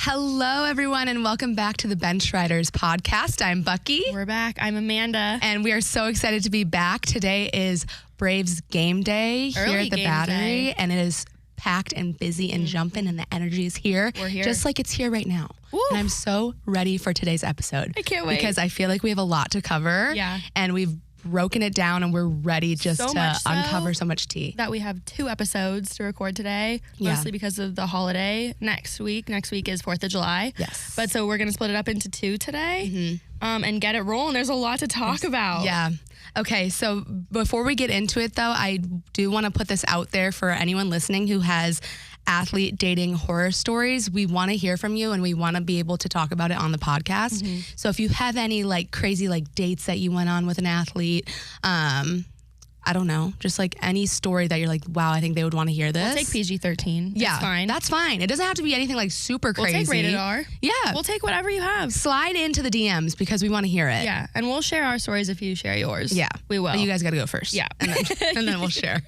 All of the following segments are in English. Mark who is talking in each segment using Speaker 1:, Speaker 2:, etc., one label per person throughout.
Speaker 1: Hello, everyone, and welcome back to the Bench Riders podcast. I'm Bucky.
Speaker 2: We're back. I'm Amanda.
Speaker 1: And we are so excited to be back. Today is Braves game day here at the Battery, and it is packed and busy and jumping, and the energy is here.
Speaker 2: We're here.
Speaker 1: Just like it's here right now.
Speaker 2: Woo.
Speaker 1: And I'm so ready for today's episode.
Speaker 2: I can't wait.
Speaker 1: Because I feel like we have a lot to cover.
Speaker 2: Yeah.
Speaker 1: And we've broken it down, and we're ready just
Speaker 2: So
Speaker 1: to
Speaker 2: much so
Speaker 1: uncover so much tea.
Speaker 2: that we have 2 episodes to record today,
Speaker 1: Yeah.
Speaker 2: mostly because of the holiday next week. Next week is 4th of July.
Speaker 1: Yes.
Speaker 2: But so we're going to split it up into 2 today and get it rolling. There's a lot to talk about.
Speaker 1: Yeah. Okay, so before we get into it, though, I do want to put this out there for anyone listening who has athlete dating horror stories. We want to hear from you, and we want to be able to talk about it on the podcast. So if you have any like crazy like dates that you went on with an athlete, I don't know, just like any story that you're like, wow, I think they would want to hear this.
Speaker 2: We'll take PG-13.
Speaker 1: Yeah,
Speaker 2: That's fine.
Speaker 1: That's fine. It doesn't have to be anything like super crazy.
Speaker 2: We'll take rated R.
Speaker 1: Yeah.
Speaker 2: We'll take whatever you have.
Speaker 1: Slide into the DMs because we want to hear it.
Speaker 2: Yeah. And we'll share our stories if you share yours.
Speaker 1: Yeah.
Speaker 2: We will.
Speaker 1: But you guys got to go first.
Speaker 2: Yeah.
Speaker 1: And then we'll share.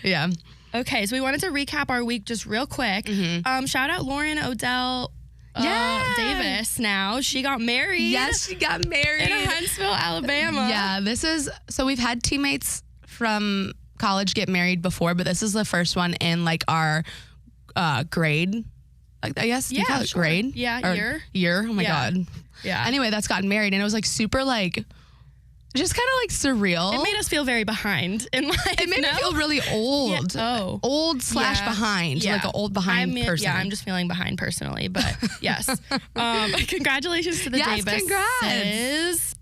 Speaker 1: Yeah.
Speaker 2: Okay, so we wanted to recap our week just real quick. Shout out Lauren Odell Davis now. She got married.
Speaker 1: Yes, she got married.
Speaker 2: In Huntsville, Alabama.
Speaker 1: Yeah, so we've had teammates from college get married before, but this is the first one in like our grade. I guess you call it
Speaker 2: sure.
Speaker 1: grade.
Speaker 2: Yeah,
Speaker 1: Or year. Oh my God.
Speaker 2: Yeah.
Speaker 1: Anyway, that's gotten married, and it was like super like just kind of like surreal.
Speaker 2: It made us feel very behind in life.
Speaker 1: It made me feel really old.
Speaker 2: Yeah. Oh.
Speaker 1: Old / behind.
Speaker 2: Yeah.
Speaker 1: Like an old behind person.
Speaker 2: Yeah, I'm just feeling behind personally, but yes. Congratulations to the Davis.
Speaker 1: Congrats.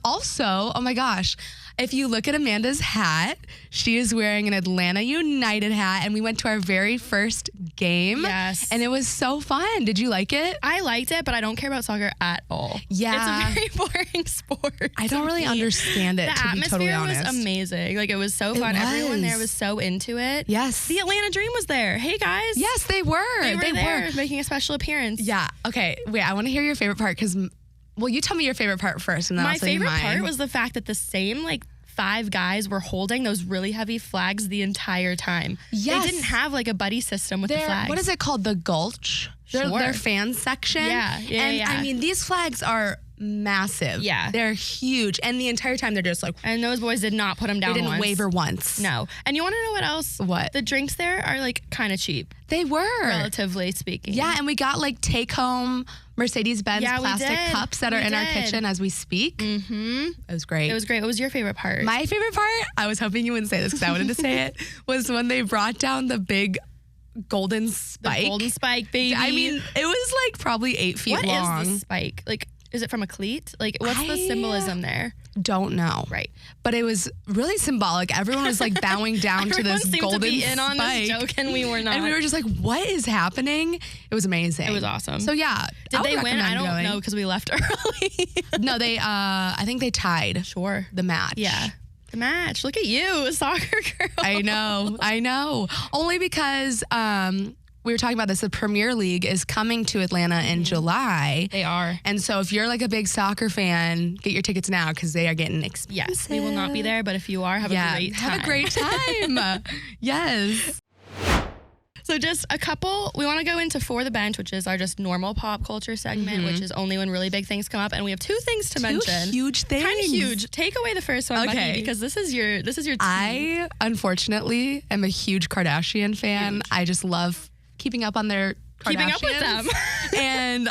Speaker 1: Also, oh my gosh, if you look at Amanda's hat, she is wearing an Atlanta United hat, and we went to our very first game.
Speaker 2: Yes.
Speaker 1: And it was so fun. Did you like it?
Speaker 2: I liked it, but I don't care about soccer at all.
Speaker 1: Yeah.
Speaker 2: It's a very boring sport.
Speaker 1: I don't really understand it, to be totally honest.
Speaker 2: The atmosphere was amazing. Like, it was so fun. Everyone there was so into it.
Speaker 1: Yes.
Speaker 2: The Atlanta Dream was there. Hey, guys.
Speaker 1: Yes, they were.
Speaker 2: They were there making a special appearance.
Speaker 1: Yeah. Okay. Wait, I want to hear your favorite part because, well, you tell me your favorite part first, and then
Speaker 2: My
Speaker 1: I'll say
Speaker 2: favorite
Speaker 1: mine.
Speaker 2: part was the fact that the same, like, 5 guys were holding those really heavy flags the entire time.
Speaker 1: Yes.
Speaker 2: They didn't have like a buddy system with the flags.
Speaker 1: What is it called? The Gulch?
Speaker 2: Sure.
Speaker 1: Their fan section?
Speaker 2: Yeah.
Speaker 1: I mean, these flags are massive.
Speaker 2: Yeah.
Speaker 1: They're huge. And the entire time they're just like...
Speaker 2: And those boys did not put them down
Speaker 1: They didn't
Speaker 2: once.
Speaker 1: waver once.
Speaker 2: No. And you want to know what else?
Speaker 1: What?
Speaker 2: The drinks there are like kind of cheap,
Speaker 1: They were.
Speaker 2: relatively speaking.
Speaker 1: Yeah, and we got like take-home Mercedes-Benz
Speaker 2: Yeah, we
Speaker 1: plastic
Speaker 2: did.
Speaker 1: cups that are in our kitchen as we speak. Mm-hmm. It was great.
Speaker 2: It was great. What was your favorite part?
Speaker 1: My favorite part, I was hoping you wouldn't say this because I wanted to say it, was when they brought down the big golden spike.
Speaker 2: The golden spike, baby.
Speaker 1: I mean, it was like probably 8 feet long.
Speaker 2: What is the spike? Like, is it from a cleat? Like, what's the symbolism there?
Speaker 1: Don't know.
Speaker 2: Right.
Speaker 1: But it was really symbolic. Everyone was like bowing down to this
Speaker 2: seemed
Speaker 1: golden
Speaker 2: to be in on
Speaker 1: spike.
Speaker 2: this joke, and we were not.
Speaker 1: And we were just like, what is happening? It was amazing.
Speaker 2: It was awesome.
Speaker 1: So yeah.
Speaker 2: Did they win? I don't
Speaker 1: going.
Speaker 2: know because we left early.
Speaker 1: No, they I think they tied the match.
Speaker 2: Yeah. The match. Look at you, a soccer girl.
Speaker 1: I know. Only because we were talking about this. The Premier League is coming to Atlanta in July.
Speaker 2: They are.
Speaker 1: And so if you're like a big soccer fan, get your tickets now because they are getting expensive.
Speaker 2: Yes, we will not be there, but if you are, have a great time.
Speaker 1: Have a great time. Yes.
Speaker 2: So just a couple, we want to go into For the Bench, which is our just normal pop culture segment, which is only when really big things come up. And we have 2 things to mention.
Speaker 1: Huge things.
Speaker 2: Kind of huge. Take away the first one,
Speaker 1: Okay.
Speaker 2: Bucky, because this is your team.
Speaker 1: I, unfortunately, am a huge Kardashian fan.
Speaker 2: Huge.
Speaker 1: I just love keeping up on their Kardashians.
Speaker 2: Keeping up with them.
Speaker 1: And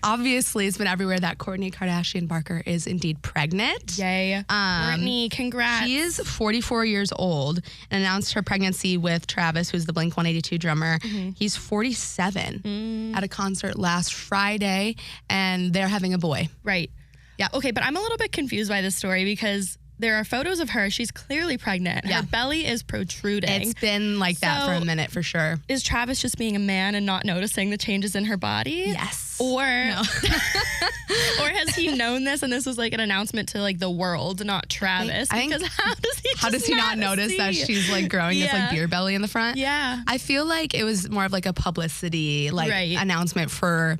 Speaker 1: obviously, it's been everywhere that Kourtney Kardashian Barker is indeed pregnant.
Speaker 2: Yay. Kourtney, congrats.
Speaker 1: She is 44 years old and announced her pregnancy with Travis, who's the Blink-182 drummer. He's 47 at a concert last Friday, and they're having a boy.
Speaker 2: Right.
Speaker 1: Yeah.
Speaker 2: Okay, but I'm a little bit confused by this story because there are photos of her. She's clearly pregnant.
Speaker 1: Yeah.
Speaker 2: Her belly is protruding.
Speaker 1: It's been like that for a minute, for sure.
Speaker 2: Is Travis just being a man and not noticing the changes in her body?
Speaker 1: Yes.
Speaker 2: Or,
Speaker 1: No.
Speaker 2: or has he known this and this was like an announcement to like the world, not Travis?
Speaker 1: I think-
Speaker 2: Because how does he
Speaker 1: not notice that she's like growing this like beer belly in the front?
Speaker 2: Yeah.
Speaker 1: I feel like it was more of like a publicity like announcement for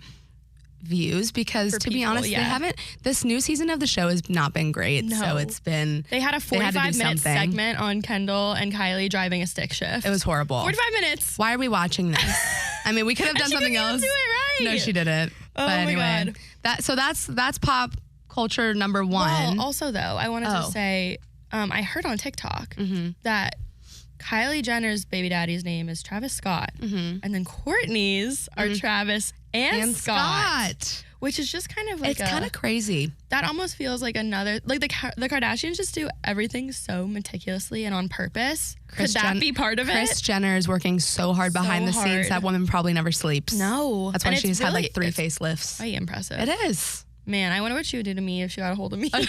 Speaker 1: views because to be honest, they haven't. This new season of the show has not been great. So it's been.
Speaker 2: They had a 45-minute segment on Kendall and Kylie driving a stick shift.
Speaker 1: It was horrible.
Speaker 2: 45 minutes.
Speaker 1: Why are we watching this? I mean, we could have done something else.
Speaker 2: Do it Really?
Speaker 1: No, she didn't.
Speaker 2: Oh,
Speaker 1: but
Speaker 2: my
Speaker 1: anyway,
Speaker 2: God.
Speaker 1: That's pop culture number one.
Speaker 2: Well, also, though, I wanted to say, I heard on TikTok that Kylie Jenner's baby daddy's name is Travis Scott. And then Kourtney's are Travis and Scott. Which is just kind of like
Speaker 1: it's kind of crazy.
Speaker 2: That almost feels like another, like the Kardashians just do everything so meticulously and on purpose. Could that be part of it?
Speaker 1: Kris Jenner is working so hard behind the scenes. That woman probably never sleeps.
Speaker 2: No.
Speaker 1: That's why she's had like 3 facelifts.
Speaker 2: Very impressive.
Speaker 1: It is.
Speaker 2: Man, I wonder what she would do to me if she got a hold of me.
Speaker 1: I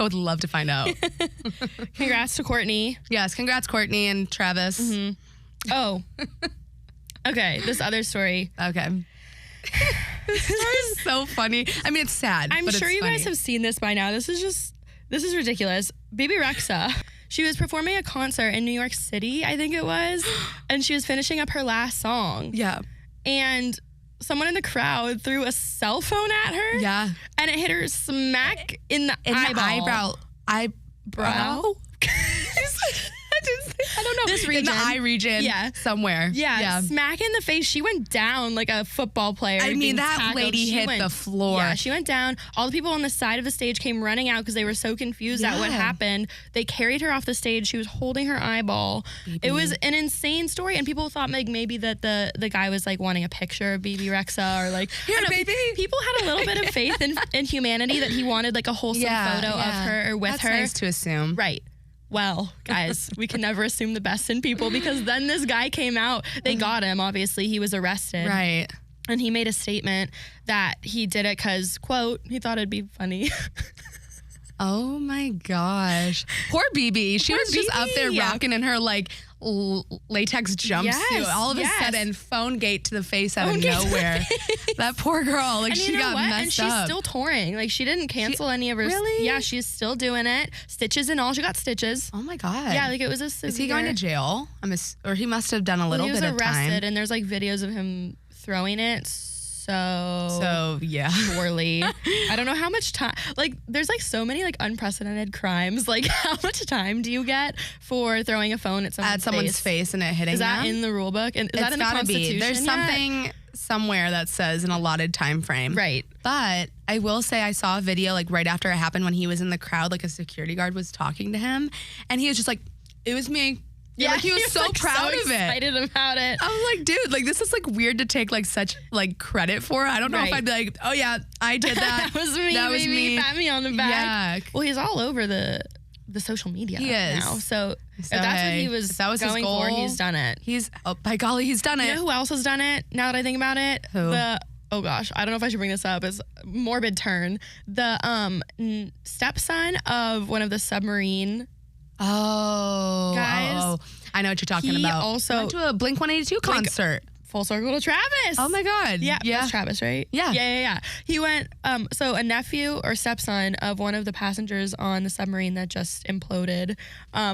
Speaker 1: would love to find out.
Speaker 2: Congrats to Kourtney.
Speaker 1: Yes, congrats Kourtney and Travis.
Speaker 2: Oh. Okay, this other story.
Speaker 1: Okay. This story is so funny. I mean, it's sad.
Speaker 2: I'm sure you
Speaker 1: funny.
Speaker 2: guys have seen this by now. This is ridiculous. Bebe Rexha. She was performing a concert in New York City, I think it was, and she was finishing up her last song.
Speaker 1: Yeah.
Speaker 2: And someone in the crowd threw a cell phone at her.
Speaker 1: Yeah.
Speaker 2: And it hit her smack in the eyebrow.
Speaker 1: Eyebrow? I don't know.
Speaker 2: This region.
Speaker 1: In the eye region.
Speaker 2: Yeah.
Speaker 1: Somewhere.
Speaker 2: Yeah. Smack in the face. She went down like a football player.
Speaker 1: I mean, that
Speaker 2: tackled.
Speaker 1: lady hit the floor.
Speaker 2: Yeah, she went down. All the people on the side of the stage came running out because they were so confused at what happened. They carried her off the stage. She was holding her eyeball. It was an insane story, and people thought like maybe that the guy was like wanting a picture of Bebe Rexha or like
Speaker 1: here, baby.
Speaker 2: People had a little bit of faith in humanity that he wanted like a wholesome photo of her or with
Speaker 1: That's
Speaker 2: her.
Speaker 1: Nice to assume.
Speaker 2: Right. Well, guys, we can never assume the best in people because then this guy came out. They got him, obviously. He was arrested.
Speaker 1: Right.
Speaker 2: And he made a statement that he did it because, quote, he thought it'd be funny.
Speaker 1: Oh, my gosh. Poor Bebe. She was just up there rocking in her, like, latex jumpsuit. All of a sudden, Phonegate to the face out of nowhere. That poor girl. Like, she got messed up.
Speaker 2: And she's still touring. Like, she didn't cancel any of her.
Speaker 1: Really?
Speaker 2: Yeah, she's still doing it. Stitches and all. She got stitches.
Speaker 1: Oh, my God.
Speaker 2: Yeah, like, it was a severe.
Speaker 1: Is he going to jail? or he must have done a little bit of time.
Speaker 2: He was arrested, and there's, like, videos of him throwing it. So yeah, poorly. I don't know how much time. Like, there's like so many like unprecedented crimes. Like, how much time do you get for throwing a phone at someone's face and it hitting? Is that in the rule book? And is that in the Constitution?
Speaker 1: There's something somewhere that says an allotted time frame.
Speaker 2: Right.
Speaker 1: But I will say I saw a video like right after it happened when he was in the crowd. Like a security guard was talking to him, and he was just like, "It was me." Yeah, like he was so proud of it.
Speaker 2: Excited about it.
Speaker 1: I was like, dude, like this is like weird to take like such like credit for. I don't know if I'd be like, oh yeah, I did that.
Speaker 2: That was me. That was me. Pat me on the back. Yeah. Well, he's all over the social media now. So if that's what he was going for, he's done it.
Speaker 1: By golly, he's done it.
Speaker 2: You know who else has done it? Now that I think about it,
Speaker 1: who?
Speaker 2: Oh gosh, I don't know if I should bring this up. It's a morbid turn. The stepson of one of the submarine.
Speaker 1: Guys, I know what you're talking about.
Speaker 2: He also
Speaker 1: went to a Blink-182 concert.
Speaker 2: Full circle to Travis.
Speaker 1: Oh my God.
Speaker 2: Yeah, that's Travis, right?
Speaker 1: Yeah.
Speaker 2: He went, so a nephew or stepson of one of the passengers on the submarine that just imploded,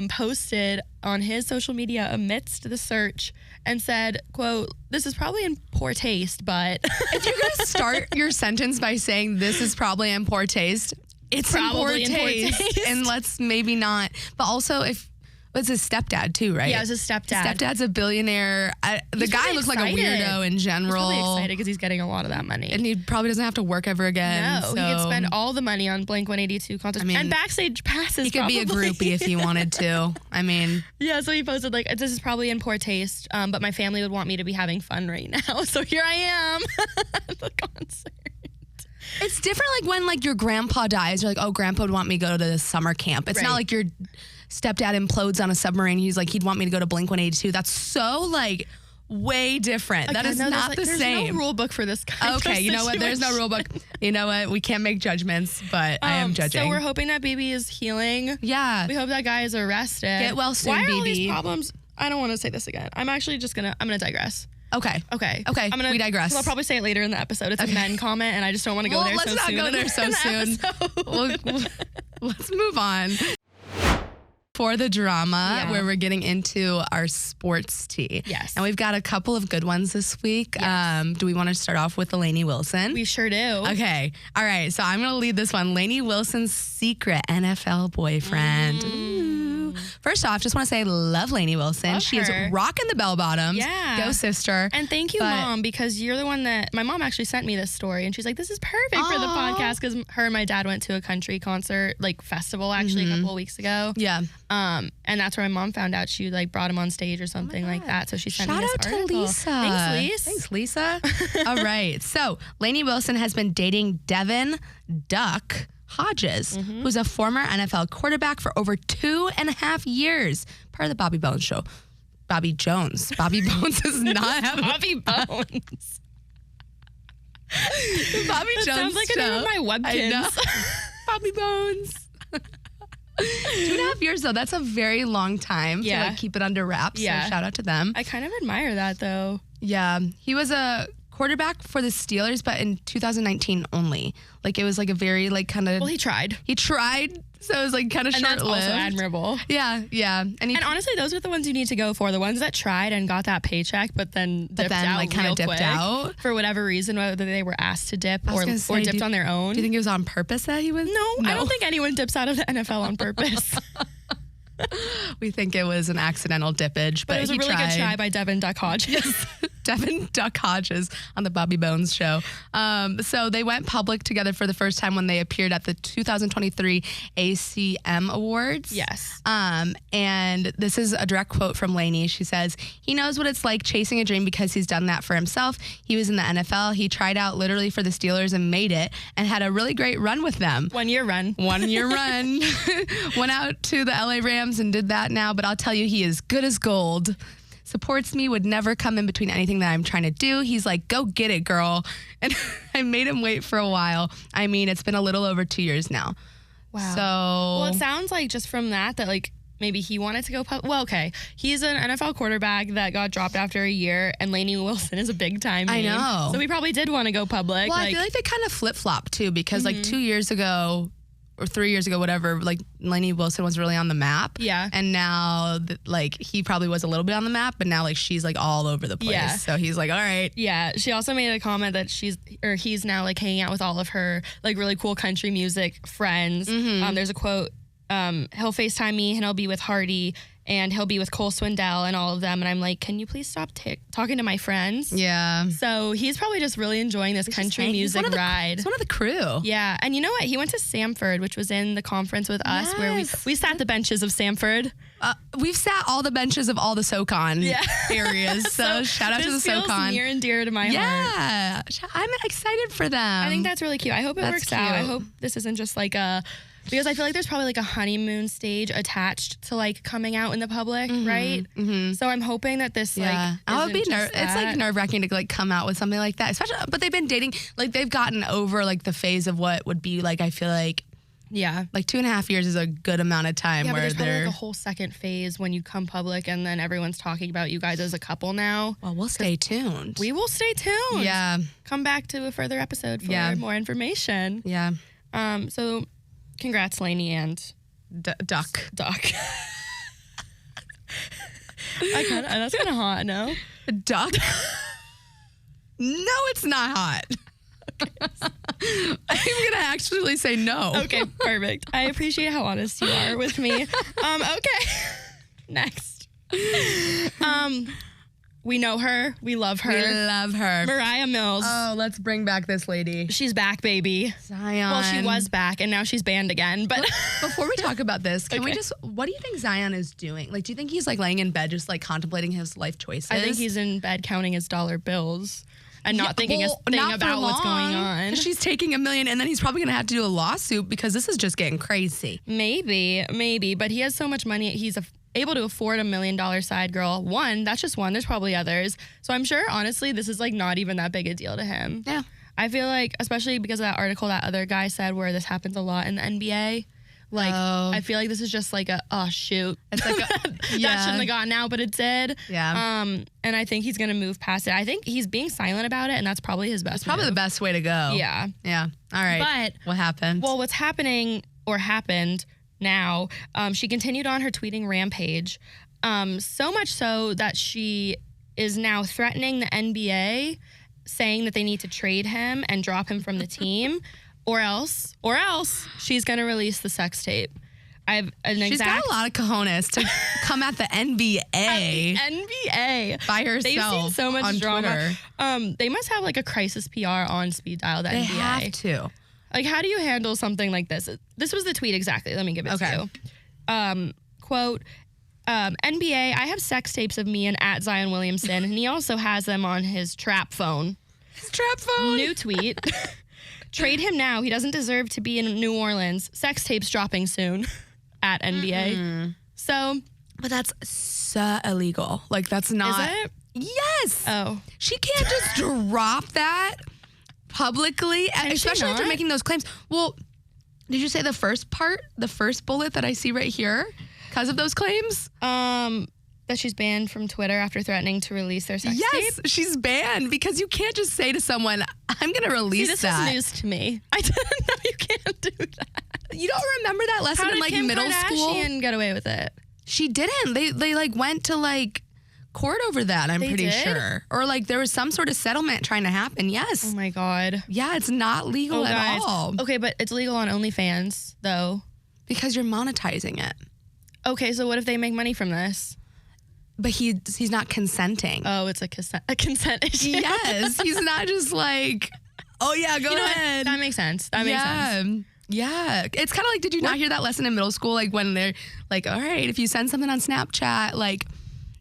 Speaker 2: posted on his social media amidst the search and said, quote, "This is probably in poor taste, but..."
Speaker 1: If you're going to start your sentence by saying this is probably in poor taste, it's probably in poor taste. And let's maybe not. But also, if it's his stepdad too, right?
Speaker 2: Yeah, it's his stepdad.
Speaker 1: Stepdad's a billionaire. The guy looks like a weirdo in general.
Speaker 2: He's probably excited because he's getting a lot of that money.
Speaker 1: And he probably doesn't have to work ever again.
Speaker 2: No, he could spend all the money on Blink-182 concerts and backstage passes.
Speaker 1: He could be a groupie if he wanted to. I mean.
Speaker 2: Yeah, so he posted like, "This is probably in poor taste, but my family would want me to be having fun right now. So here I am at the concert."
Speaker 1: It's different like when like your grandpa dies. You're like, oh, grandpa would want me to go to the summer camp. It's not like your stepdad implodes on a submarine. He's like, he'd want me to go to Blink-182. That's so like way different. That is not the same.
Speaker 2: There's no rule book for this kind
Speaker 1: Okay, you know what? There's no rule book. You know what? We can't make judgments, but I am judging.
Speaker 2: So we're hoping that Bebe is healing.
Speaker 1: Yeah.
Speaker 2: We hope that guy is arrested.
Speaker 1: Get well soon,
Speaker 2: Why are
Speaker 1: Bebe.
Speaker 2: all these problems? I don't want to say this again. I'm actually just I'm gonna digress.
Speaker 1: Okay. We digress.
Speaker 2: I'll probably say it later in the episode. It's a men comment, and I just don't want to go there so soon.
Speaker 1: Let's not go there so soon. Let's move on. For the drama, where we're getting into our sports tea.
Speaker 2: Yes.
Speaker 1: And we've got a couple of good ones this week.
Speaker 2: Yes.
Speaker 1: Do we want to start off with the Lainey Wilson?
Speaker 2: We sure do.
Speaker 1: Okay. All right. So I'm going to lead this one. Lainey Wilson's secret NFL boyfriend. Ooh. First off, just want to say love Lainey Wilson. She is rocking the bell bottoms.
Speaker 2: Yeah.
Speaker 1: Go, sister.
Speaker 2: And thank you, Mom, because you're the one that... My mom actually sent me this story, and she's like, this is perfect for the podcast, because her and my dad went to a country concert, like festival, actually, a couple of weeks ago.
Speaker 1: Yeah.
Speaker 2: And that's where my mom found out. She like brought him on stage or something like that. So she sent me this article.
Speaker 1: To Lisa.
Speaker 2: Thanks,
Speaker 1: Lisa. All right. So Lainey Wilson has been dating Devin Duck Hodges, who's a former NFL quarterback for over 2.5 years. Part of the Bobby Bones show. Bobby Jones. Bobby Bones does not have
Speaker 2: Bobby Bones.
Speaker 1: The Bobby Jones
Speaker 2: sounds like
Speaker 1: show.
Speaker 2: a name of my webkins.
Speaker 1: Bobby Bones. 2.5 years though, that's a very long time to like keep it under wraps. So shout out to them.
Speaker 2: I kind of admire that though.
Speaker 1: Yeah, he was a quarterback for the Steelers, but in 2019 only. Like it was like a very like kind of.
Speaker 2: Well, he tried.
Speaker 1: So it was like kind of short-lived.
Speaker 2: And that's also admirable.
Speaker 1: Yeah. And
Speaker 2: honestly, those are the ones you need to go for. The ones that tried and got that paycheck, but then dipped out
Speaker 1: like kind of dipped out
Speaker 2: for whatever reason, whether they were asked to dip or dipped on their own.
Speaker 1: Do you think it was on purpose that he was?
Speaker 2: No, I don't think anyone dips out of the NFL on purpose.
Speaker 1: We think it was an accidental dippage, but
Speaker 2: it was a really good try by Devin Duck Hodges.
Speaker 1: Devin Duck Hodges on the Bobby Bones show. So they went public together for the first time when they appeared at the 2023 ACM Awards.
Speaker 2: Yes.
Speaker 1: And this is a direct quote from Lainey. She says, he knows what it's like chasing a dream because he's done that for himself. He was in the NFL. He tried out literally for the Steelers and made it and had a really great run with them.
Speaker 2: 1 year run.
Speaker 1: 1 year run. Went out to the LA Rams and did that now, but I'll tell you, he is good as gold. Supports me, would never come in between anything that I'm trying to do. He's like, go get it, girl. And I made him wait for a while. I mean, it's been a little over 2 years now.
Speaker 2: Wow.
Speaker 1: So.
Speaker 2: Well, it sounds like just from that like maybe he wanted to go well, okay. He's an NFL quarterback that got dropped after a year, and Lainey Wilson is a big time name.
Speaker 1: I know.
Speaker 2: So he probably did want to go public.
Speaker 1: Well, I feel like they kind of flip-flop too, because like 2 years ago, or 3 years ago, whatever, like Lainey Wilson was really on the map.
Speaker 2: Yeah.
Speaker 1: And now, like, he probably was a little bit on the map, but now, like, she's, like, all over the place.
Speaker 2: Yeah.
Speaker 1: So he's like, all right.
Speaker 2: Yeah. She also made a comment that he's now, like, hanging out with all of her, like, really cool country music friends. There's a quote, he'll FaceTime me and he'll be with Hardy and he'll be with Cole Swindell and all of them. And I'm like, can you please stop talking to my friends?
Speaker 1: Yeah.
Speaker 2: So he's probably just really enjoying this country music ride.
Speaker 1: He's one of the crew.
Speaker 2: Yeah. And you know what? He went to Samford, which was in the conference with us, where we sat the benches of Samford.
Speaker 1: We've sat all the benches of all the SoCon areas. So shout out to the SoCon.
Speaker 2: This feels near and dear to my heart.
Speaker 1: Yeah. I'm excited for them.
Speaker 2: I think that's really cute. I hope it works out. I hope this isn't just like because I feel like there's probably like a honeymoon stage attached to like coming out in the public, right? So I'm hoping that this like
Speaker 1: I would be it's like nerve-wracking to like come out with something like that, especially. But they've been dating, like they've gotten over like the phase of what would be like, I feel like, like 2.5 years is a good amount of time where
Speaker 2: there's probably like a whole second phase when you come public and then everyone's talking about you guys as a couple now.
Speaker 1: Well, we'll stay tuned.
Speaker 2: We will stay tuned.
Speaker 1: Yeah.
Speaker 2: Come back to a further episode for more information.
Speaker 1: Yeah.
Speaker 2: So congrats, Lainey and
Speaker 1: Duck.
Speaker 2: That's kind of hot, no?
Speaker 1: Duck? No, it's not hot. I'm gonna actually say no.
Speaker 2: Okay, perfect. I appreciate how honest you are with me. Okay. Next. We know her. We love her.
Speaker 1: We love her.
Speaker 2: Moriah Mills.
Speaker 1: Oh, let's bring back this lady.
Speaker 2: She's back, baby.
Speaker 1: Zion.
Speaker 2: Well, she was back, and now she's banned again. But
Speaker 1: before we talk about this, can we just, what do you think Zion is doing? Like, do you think he's like laying in bed just like contemplating his life choices?
Speaker 2: I think he's in bed counting his dollar bills and not thinking a thing about what's going on.
Speaker 1: She's taking $1 million, and then he's probably going to have to do a lawsuit because this is just getting crazy.
Speaker 2: Maybe. But he has so much money. He's able to afford $1 million side girl. That's just one. There's probably others. So I'm sure, honestly, this is like not even that big a deal to him.
Speaker 1: Yeah.
Speaker 2: I feel like, especially because of that article that other guy said where this happens a lot in the NBA. Like, I feel like this is just like shoot. It's like that shouldn't have gone out, but it did.
Speaker 1: Yeah.
Speaker 2: And I think he's going to move past it. I think he's being silent about it, and that's probably his best
Speaker 1: Probably the best way to go.
Speaker 2: Yeah.
Speaker 1: Yeah. All right.
Speaker 2: But
Speaker 1: what happened?
Speaker 2: Well, what's happening or happened now, she continued on her tweeting rampage, so much so that she is now threatening the NBA, saying that they need to trade him and drop him from the team, or else she's going to release the sex tape. I have an
Speaker 1: She's got a lot of cojones to come at the NBA.
Speaker 2: NBA
Speaker 1: By herself.
Speaker 2: They've seen so much
Speaker 1: on
Speaker 2: drama.
Speaker 1: Twitter.
Speaker 2: They must have like a crisis PR on speed dial. The
Speaker 1: They
Speaker 2: NBA
Speaker 1: have to.
Speaker 2: Like, how do you handle something like this? This was the tweet exactly. Let me give it to you. Quote. NBA, I have sex tapes of me and @ Williamson, and he also has them on his trap phone.
Speaker 1: His trap phone.
Speaker 2: New tweet. Trade him now. He doesn't deserve to be in New Orleans. Sex tapes dropping soon. @ NBA. Mm-hmm. So.
Speaker 1: But that's so illegal. Like, that's not.
Speaker 2: Is it?
Speaker 1: Yes.
Speaker 2: Oh.
Speaker 1: She can't just drop that publicly, especially after making those claims. Well, did you say the first bullet that I see right here? Because of those claims?
Speaker 2: That she's banned from Twitter after threatening to release their sex tape?
Speaker 1: Yes, she's banned because you can't just say to someone, I'm going to release that.
Speaker 2: This is news to me. I didn't know you can't do that.
Speaker 1: You don't remember that lesson in like
Speaker 2: Kim
Speaker 1: middle school?
Speaker 2: How did Kardashian get away with it?
Speaker 1: She didn't. They like went to like court over that, I'm pretty sure. Or like there was some sort of settlement trying to happen. Yes.
Speaker 2: Oh my God.
Speaker 1: Yeah, it's not legal at all.
Speaker 2: Okay, but it's legal on OnlyFans though.
Speaker 1: Because you're monetizing it.
Speaker 2: Okay, so what if they make money from this?
Speaker 1: But he's not consenting.
Speaker 2: Oh, it's a consent issue.
Speaker 1: Yes, he's not just like, oh yeah, go ahead.
Speaker 2: That makes sense. That makes sense.
Speaker 1: Yeah, it's kind of like, did you not hear that lesson in middle school? Like when they're like, all right, if you send something on Snapchat, like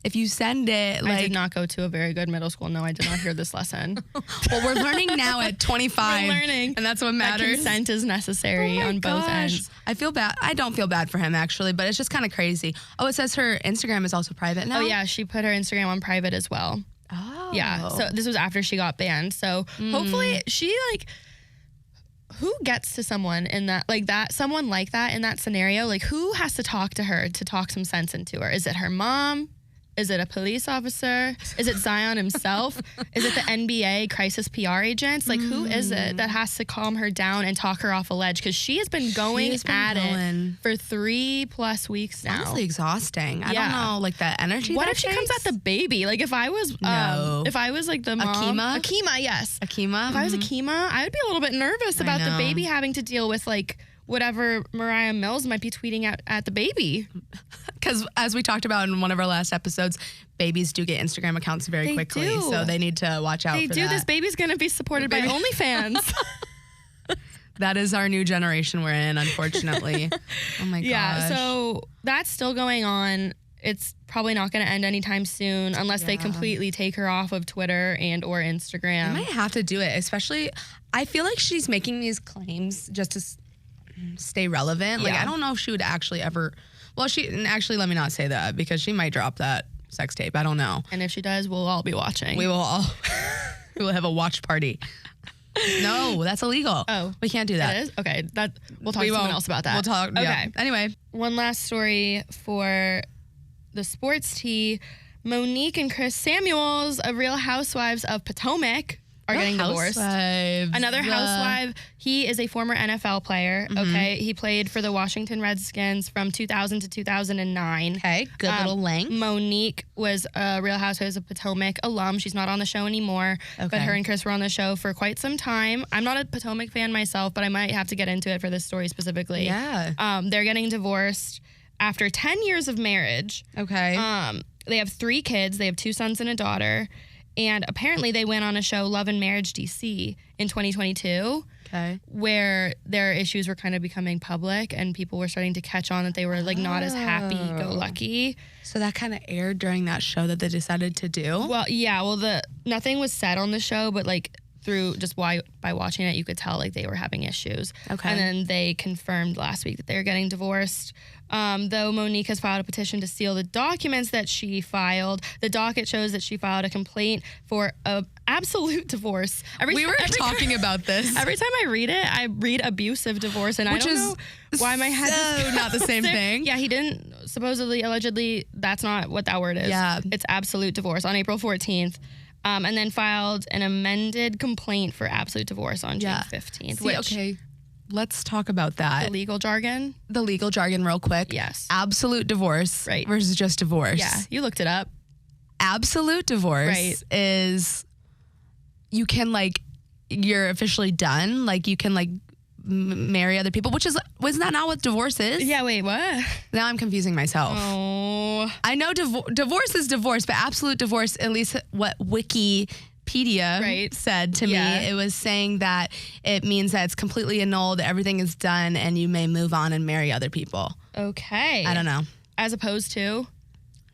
Speaker 1: if you send it, like.
Speaker 2: I did not go to a very good middle school. No, I did not hear this lesson.
Speaker 1: Well, we're learning now at 25.
Speaker 2: We're learning.
Speaker 1: And that's what matters.
Speaker 2: That consent is necessary on both ends.
Speaker 1: I feel bad. I don't feel bad for him, actually, but it's just kind of crazy. Oh, it says her Instagram is also private now?
Speaker 2: Oh, yeah. She put her Instagram on private as well.
Speaker 1: Oh.
Speaker 2: Yeah. So this was after she got banned. So hopefully she, like, who gets to someone in that, like that, someone like that in that scenario? Like, who has to talk to her to talk some sense into her? Is it her mom? Is it a police officer? Is it Zion himself? Is it the NBA crisis PR agents? Like, who is it that has to calm her down and talk her off a ledge? Because she has been going it for 3+ weeks now.
Speaker 1: Honestly exhausting. I don't know, like that energy.
Speaker 2: What if she comes at the baby? Like, if I was like the mom. Akima, yes.
Speaker 1: Akima?
Speaker 2: If I was Akima, I would be a little bit nervous about the baby having to deal with, like, whatever Moriah Mills might be tweeting at the baby.
Speaker 1: Because as we talked about in one of our last episodes, babies do get Instagram accounts very quickly. So they need to watch out for that.
Speaker 2: This baby's going to be supported by OnlyFans.
Speaker 1: That is our new generation we're in, unfortunately. Oh my gosh.
Speaker 2: Yeah, so that's still going on. It's probably not going to end anytime soon unless they completely take her off of Twitter and or Instagram.
Speaker 1: I might have to do it, especially, I feel like she's making these claims just to stay relevant. Like, I don't know if she would actually ever, actually, let me not say that because she might drop that sex tape. I don't know.
Speaker 2: And if she does, we'll all be watching.
Speaker 1: We will all, we will have a watch party. No, that's illegal. Oh. We can't do that.
Speaker 2: It is? Okay. We'll talk to someone else about that.
Speaker 1: We'll talk. Okay. Yeah. Anyway.
Speaker 2: One last story for the sports tea. Monique and Chris Samuels of Real Housewives of Potomac are getting divorced. Another housewife. He is a former NFL player. Mm-hmm. Okay. He played for the Washington Redskins from 2000 to 2009.
Speaker 1: Okay. Good little length.
Speaker 2: Monique was a Real Housewives of Potomac alum. She's not on the show anymore. Okay. But her and Chris were on the show for quite some time. I'm not a Potomac fan myself, but I might have to get into it for this story specifically.
Speaker 1: Yeah.
Speaker 2: They're getting divorced after 10 years of marriage.
Speaker 1: Okay.
Speaker 2: They have 3 kids. They have 2 sons and a daughter. And apparently they went on a show, Love and Marriage DC, in 2022, where their issues were kind of becoming public and people were starting to catch on that they were like not as happy-go-lucky.
Speaker 1: So that kind of aired during that show that they decided to do?
Speaker 2: Well, yeah. Well, nothing was said on the show, but like through just by watching it, you could tell like they were having issues.
Speaker 1: Okay.
Speaker 2: And then they confirmed last week that they were getting divorced. Though Monique has filed a petition to seal the documents that she filed, the docket shows that she filed a complaint for an absolute divorce.
Speaker 1: We were talking about this.
Speaker 2: Every time I read abusive divorce, and
Speaker 1: which
Speaker 2: I don't know why my head is
Speaker 1: not the same thing.
Speaker 2: Yeah, he didn't, allegedly, that's not what that word is.
Speaker 1: Yeah.
Speaker 2: It's absolute divorce on April 14th. And then filed an amended complaint for absolute divorce on June 15th.
Speaker 1: Okay. Let's talk about that.
Speaker 2: The legal jargon?
Speaker 1: The legal jargon real quick.
Speaker 2: Yes.
Speaker 1: Absolute divorce versus just divorce.
Speaker 2: Yeah, you looked it up.
Speaker 1: Absolute divorce is you can like, you're officially done. Like you can like marry other people, wasn't that not what divorce is?
Speaker 2: Yeah, wait, what?
Speaker 1: Now I'm confusing myself.
Speaker 2: Oh.
Speaker 1: I know divorce is divorce, but absolute divorce, at least what Wikipedia said to me, it was saying that it means that it's completely annulled, everything is done, and you may move on and marry other people.
Speaker 2: Okay.
Speaker 1: I don't know.
Speaker 2: As opposed to?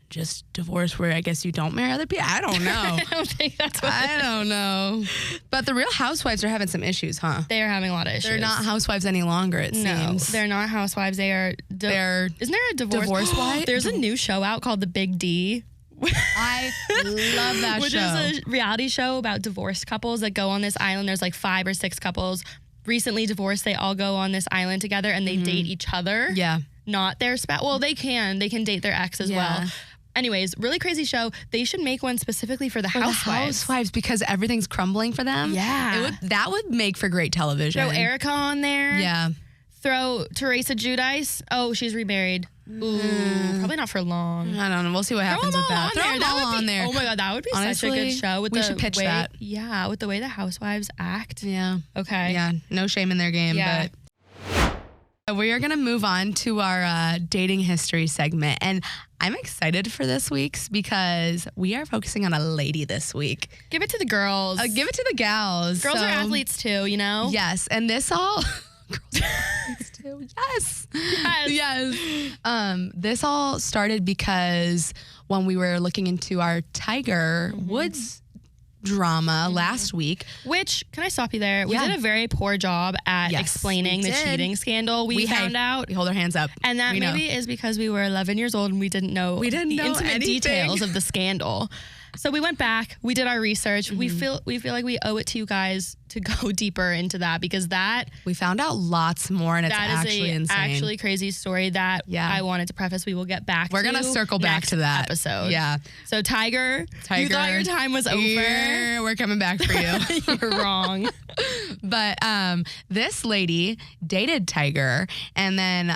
Speaker 1: Just divorce where I guess you don't marry other people? I don't know.
Speaker 2: I don't think that's what
Speaker 1: I don't know. But the Real Housewives are having some issues, huh?
Speaker 2: They are having a lot of issues.
Speaker 1: They're not housewives any longer, it seems.
Speaker 2: No, they're not housewives. They are... Isn't there a divorce wife? There's a new show out called The Big D.
Speaker 1: I love that
Speaker 2: Which
Speaker 1: show.
Speaker 2: is a reality show about divorced couples that go on this island. There's like 5 or 6 couples recently divorced. They all go on this island together and they date each other.
Speaker 1: Yeah.
Speaker 2: Not their spouse. Well, they can date their ex as well. Anyways, really crazy show. They should make one specifically for the housewives.
Speaker 1: Because everything's crumbling for them.
Speaker 2: Yeah.
Speaker 1: That would make for great television.
Speaker 2: Throw Erica on there.
Speaker 1: Yeah.
Speaker 2: Throw Teresa Giudice. Oh, she's remarried. Ooh, probably not for long.
Speaker 1: I don't know. We'll see what happens with that.
Speaker 2: Throw them all on there. Oh my God, that would be such a good show.
Speaker 1: We should pitch that.
Speaker 2: Yeah, with the way the housewives act.
Speaker 1: Yeah.
Speaker 2: Okay.
Speaker 1: Yeah, no shame in their game.
Speaker 2: Yeah.
Speaker 1: But we are going to move on to our dating history segment. And I'm excited for this week's because we are focusing on a lady this week.
Speaker 2: Give it to the girls.
Speaker 1: Give it to the gals.
Speaker 2: Girls are athletes too, you know?
Speaker 1: Yes. And this all... Girls are athletes too. Yes. This all started because when we were looking into our Tiger Woods drama last week.
Speaker 2: Which, can I stop you there? We did a very poor job at explaining the cheating scandal we found out.
Speaker 1: We hold our hands up.
Speaker 2: And that maybe is because we were 11 years old and we didn't know the intimate details of the scandal. So we went back, we did our research. We feel like we owe it to you guys to go deeper into that because
Speaker 1: we found out lots more and it's actually insane.
Speaker 2: Actually crazy story that I wanted to preface. We will get back.
Speaker 1: We're gonna circle back to that
Speaker 2: episode.
Speaker 1: Yeah.
Speaker 2: So Tiger, you thought your time was over.
Speaker 1: We're coming back for you.
Speaker 2: You're wrong.
Speaker 1: But this lady dated Tiger, and then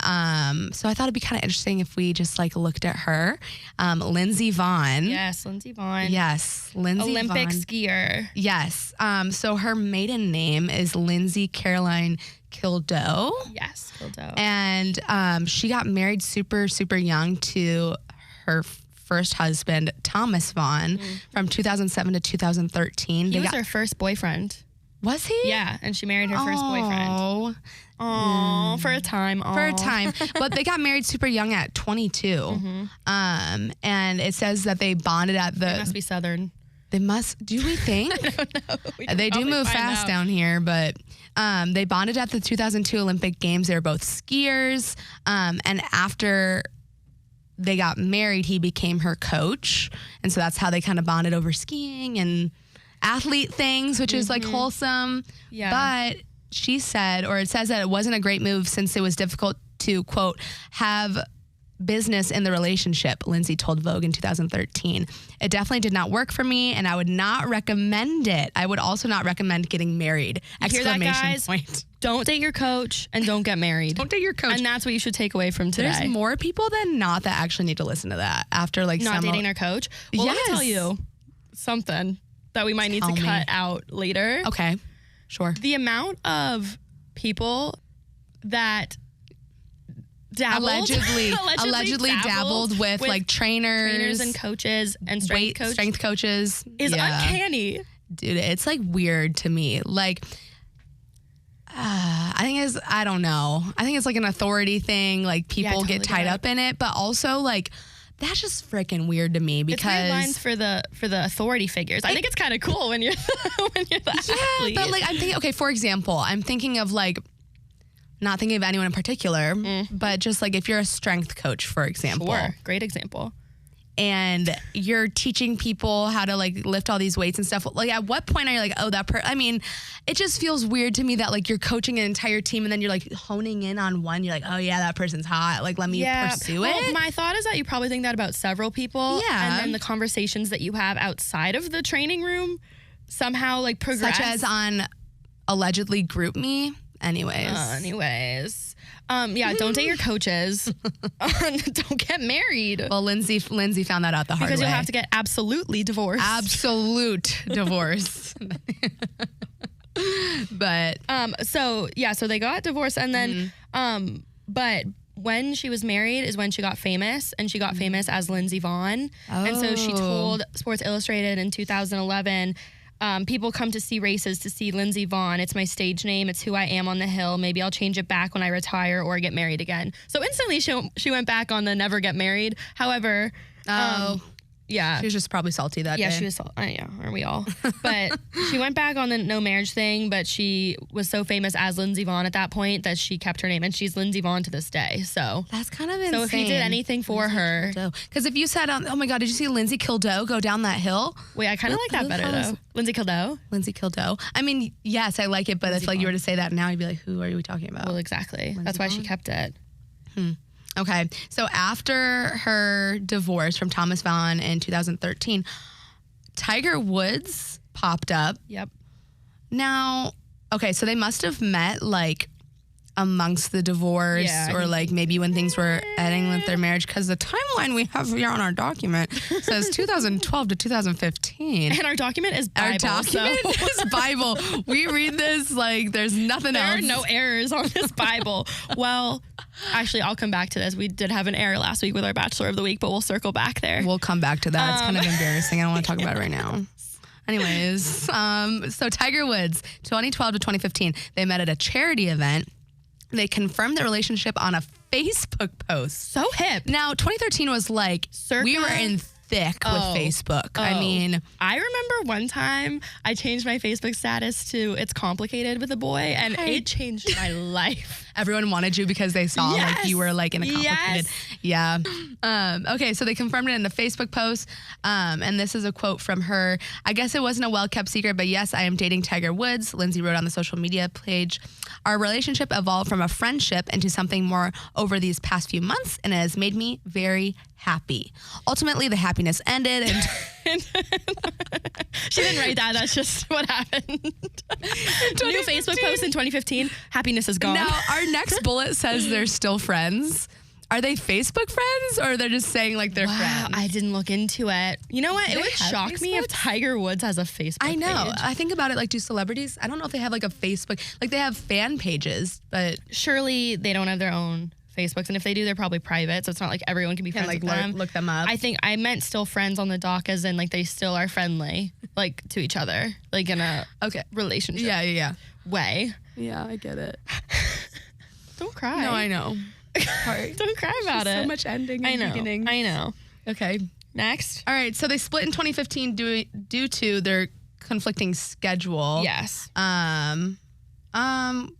Speaker 1: so I thought it'd be kind of interesting if we just like looked at her, Lindsey Vonn.
Speaker 2: Yes, Lindsey Vonn.
Speaker 1: Yes, Lindsey
Speaker 2: Olympic
Speaker 1: Vonn.
Speaker 2: skier.
Speaker 1: Yes. So her maiden name is Lindsey Caroline Kildow.
Speaker 2: Yes, Kildow.
Speaker 1: And she got married super, super young to her first husband, Thomas Vonn, from 2007 to 2013.
Speaker 2: He was her first boyfriend.
Speaker 1: Was he?
Speaker 2: Yeah, and she married her first boyfriend. Oh, for a time. Aww.
Speaker 1: For a time. But they got married super young at 22. And it says that they bonded at the...
Speaker 2: They must be Southern.
Speaker 1: They must... Do we think?
Speaker 2: I don't know.
Speaker 1: They do move fast down here, but they bonded at the 2002 Olympic Games. They were both skiers. And after they got married, he became her coach. And so that's how they kind of bonded over skiing and athlete things, which is like wholesome.
Speaker 2: Yeah.
Speaker 1: But she said, or it says that it wasn't a great move since it was difficult to, quote, have business in the relationship, Lindsey told Vogue in 2013. It definitely did not work for me, and I would not recommend it. I would also not recommend getting married. Exclamation
Speaker 2: hear that, guys?
Speaker 1: point.
Speaker 2: Don't date your coach and don't get married.
Speaker 1: Don't date your coach.
Speaker 2: And that's what you should take away from today.
Speaker 1: There's more people than not that actually need to listen to that after like
Speaker 2: not dating their coach. Well, let me tell you something that we might need to cut out later.
Speaker 1: Okay, sure.
Speaker 2: The amount of people that allegedly dabbled with like trainers and coaches and strength coaches is uncanny.
Speaker 1: Dude, it's like weird to me. Like, I don't know. I think it's like an authority thing. Like people get tied up in it, but also like that's just freaking weird to me because
Speaker 2: it's weird lines for the authority figures. I think it's kind of cool when you're the athlete.
Speaker 1: But like I'm thinking, okay, for example, I'm thinking of like. Not thinking of anyone in particular, but just like if you're a strength coach, for example.
Speaker 2: Sure, great example.
Speaker 1: And you're teaching people how to like lift all these weights and stuff. Like at what point are you like, oh, I mean, it just feels weird to me that like you're coaching an entire team and then you're like honing in on one. You're like, oh yeah, that person's hot. Like let me pursue it.
Speaker 2: My thought is that you probably think that about several people.
Speaker 1: Yeah.
Speaker 2: And then the conversations that you have outside of the training room somehow like progress.
Speaker 1: Such as on allegedly group me. Anyways.
Speaker 2: Don't date your coaches. Don't get married.
Speaker 1: Well, Lindsey found that out the hard way.
Speaker 2: Because you'll have to get absolutely divorced.
Speaker 1: Absolute divorce. But But
Speaker 2: so they got divorced, and then but when she was married is when she got famous, and she got famous as Lindsey Vonn. And so she told Sports Illustrated in 2011, people come to see races to see Lindsey Vonn. It's my stage name. It's who I am on the hill. Maybe I'll change it back when I retire or get married again. So instantly she went back on the never get married. However, yeah.
Speaker 1: She was just probably salty that day.
Speaker 2: Yeah, she was salty. Yeah, aren't we all? But she went back on the no marriage thing, but she was so famous as Lindsey Vonn at that point that she kept her name, and she's Lindsey Vonn to this day. So
Speaker 1: that's kind of insane.
Speaker 2: So if he did anything for her.
Speaker 1: Because if you said, oh my God, did you see Lindsey Kildoe go down that hill?
Speaker 2: Wait, I kind of like that better though. Lindsey Kildoe?
Speaker 1: Lindsey Kildoe. I mean, yes, I like it, but if like you were to say that now, you'd be like, who are we talking about?
Speaker 2: Well, exactly. Lindsey That's why she kept it.
Speaker 1: Okay, so after her divorce from Thomas Vonn in 2013, Tiger Woods popped up.
Speaker 2: Yep.
Speaker 1: Now, okay, so they must have met like amongst the divorce or like maybe when things were ending with their marriage, because the timeline we have here on our document says 2012 to 2015.
Speaker 2: And our document is Bible.
Speaker 1: Our document is Bible. We read this like there's nothing else.
Speaker 2: There are no errors on this Bible. Well, actually, I'll come back to this. We did have an error last week with our Bachelor of the Week, but we'll circle back there.
Speaker 1: We'll come back to that. It's kind of embarrassing. I don't want to talk about it right now. Anyways, so Tiger Woods, 2012 to 2015, they met at a charity event. They confirmed their relationship on a Facebook post.
Speaker 2: So hip.
Speaker 1: Now, 2013 was like, we were in thick with Facebook. I mean,
Speaker 2: I remember one time I changed my Facebook status to "It's complicated" with a boy, and it changed my life.
Speaker 1: Everyone wanted you because they saw like you were like in a complicated. Yeah. Okay, so they confirmed it in the Facebook post. And this is a quote from her. I guess it wasn't a well-kept secret, but yes, I am dating Tiger Woods. Lindsey wrote on the social media page, our relationship evolved from a friendship into something more over these past few months, and it has made me very happy. Ultimately, the happiness ended. And
Speaker 2: she didn't write that. That's just what happened. New Facebook post in 2015. Happiness is gone.
Speaker 1: Now, our next bullet says they're still friends. Are they Facebook friends, or they're just saying like they're friends?
Speaker 2: I didn't look into it. You know what? It would shock me if Tiger Woods has a Facebook
Speaker 1: I know.
Speaker 2: page.
Speaker 1: I think about it like, do celebrities? I don't know if they have like a Facebook. Like they have fan pages, but
Speaker 2: surely they don't have their own Facebooks, and if they do, they're probably private, so it's not like everyone can be friends with them.
Speaker 1: Look them up.
Speaker 2: I think I meant still friends on the doc, as in like they still are friendly, like to each other, like in a relationship. Way.
Speaker 1: Yeah, I get it.
Speaker 2: Don't cry.
Speaker 1: No, I know.
Speaker 2: Don't cry about it.
Speaker 1: So much ending and beginning.
Speaker 2: I know.
Speaker 1: Okay.
Speaker 2: Next.
Speaker 1: All right. So they split in 2015 due to their conflicting schedule.
Speaker 2: Yes.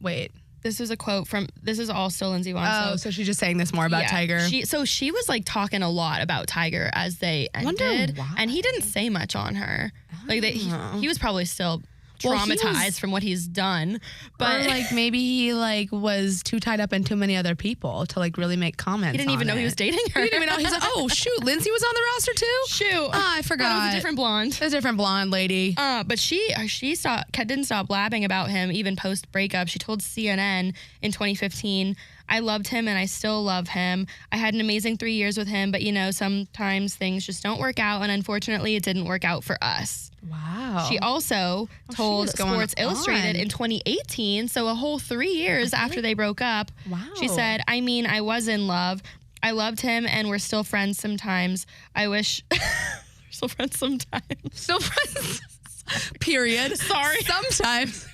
Speaker 1: Wait.
Speaker 2: This is a quote from, this is all still Lindsey Vonn.
Speaker 1: So she's just saying this more about Tiger.
Speaker 2: She was like talking a lot about Tiger as they ended.
Speaker 1: Why?
Speaker 2: And he didn't say much on her. Like he was probably still traumatized from what he's done, but
Speaker 1: or like maybe he like was too tied up in too many other people to like really make comments.
Speaker 2: He didn't even know he was dating her.
Speaker 1: He didn't even know. He's like, oh shoot, Lindsey was on the roster too.
Speaker 2: Shoot,
Speaker 1: I forgot.
Speaker 2: It was a different blonde.
Speaker 1: It was a different blonde didn't stop blabbing about him even post breakup. She told CNN in 2015, I loved him and I still love him. I had an amazing 3 years with him, but you know, sometimes things just don't work out, and unfortunately it didn't work out for us. Wow.
Speaker 2: She also told Sports Illustrated in 2018, so a whole 3 years after they broke up.
Speaker 1: Wow.
Speaker 2: She said, I mean, I was in love. I loved him and we're still friends sometimes. I wish we're still friends sometimes.
Speaker 1: Still friends. Period.
Speaker 2: Sorry.
Speaker 1: Sometimes.